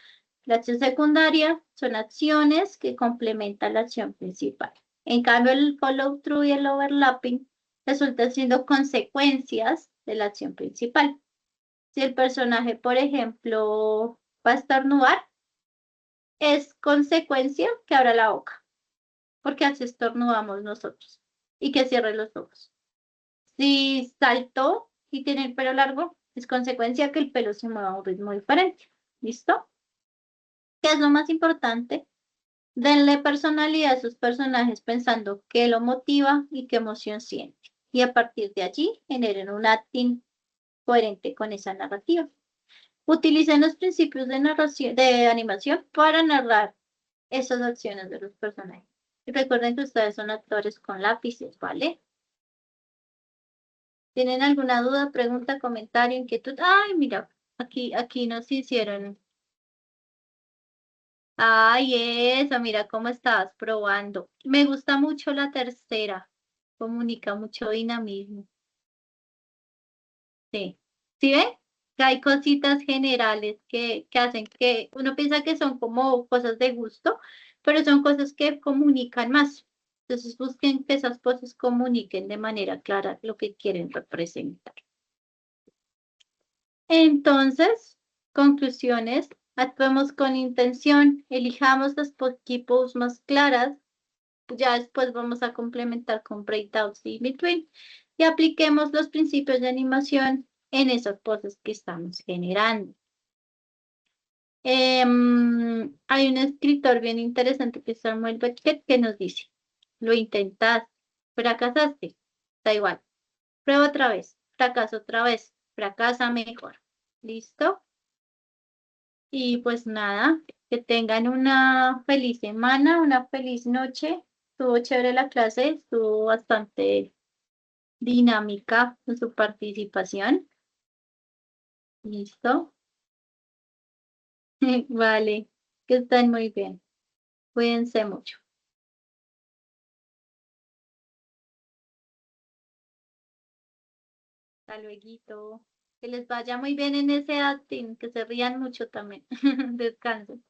Speaker 1: La acción secundaria son acciones que complementan la acción principal. En cambio, el follow through y el overlapping resultan siendo consecuencias de la acción principal. Si el personaje, por ejemplo, va a estornudar, es consecuencia que abra la boca, porque así estornudamos nosotros y que cierre los ojos. Si saltó y tiene el pelo largo, es consecuencia que el pelo se mueva a un ritmo diferente. ¿Listo? ¿Qué es lo más importante? Denle personalidad a sus personajes pensando qué lo motiva y qué emoción siente. Y a partir de allí generen un acting coherente con esa narrativa. Utilicen los principios de narración, de animación para narrar esas acciones de los personajes. Y recuerden que ustedes son actores con lápices, ¿vale? ¿Tienen alguna duda, pregunta, comentario, inquietud? Ay, mira, aquí nos hicieron. Ay, eso, mira cómo estabas probando. Me gusta mucho la tercera. Comunica mucho dinamismo. Sí. ¿Sí ven? Que hay cositas generales que hacen que uno piensa que son como cosas de gusto, pero son cosas que comunican más. Entonces busquen que esas cosas comuniquen de manera clara lo que quieren representar. Entonces, conclusiones, actuemos con intención, elijamos las equipos más claras, ya después vamos a complementar con breakdowns y between y apliquemos los principios de animación en esas poses que estamos generando. Hay un escritor bien interesante que es Samuel Beckett que nos dice, lo intentaste, fracasaste, da igual, prueba otra vez, fracasa mejor. ¿Listo? Y pues nada, que tengan una feliz semana, una feliz noche. Estuvo chévere la clase, estuvo bastante dinámica con su participación. ¿Listo? Vale, que estén muy bien. Cuídense mucho. Hasta luego. Que les vaya muy bien en ese acting, que se rían mucho también. Descansen.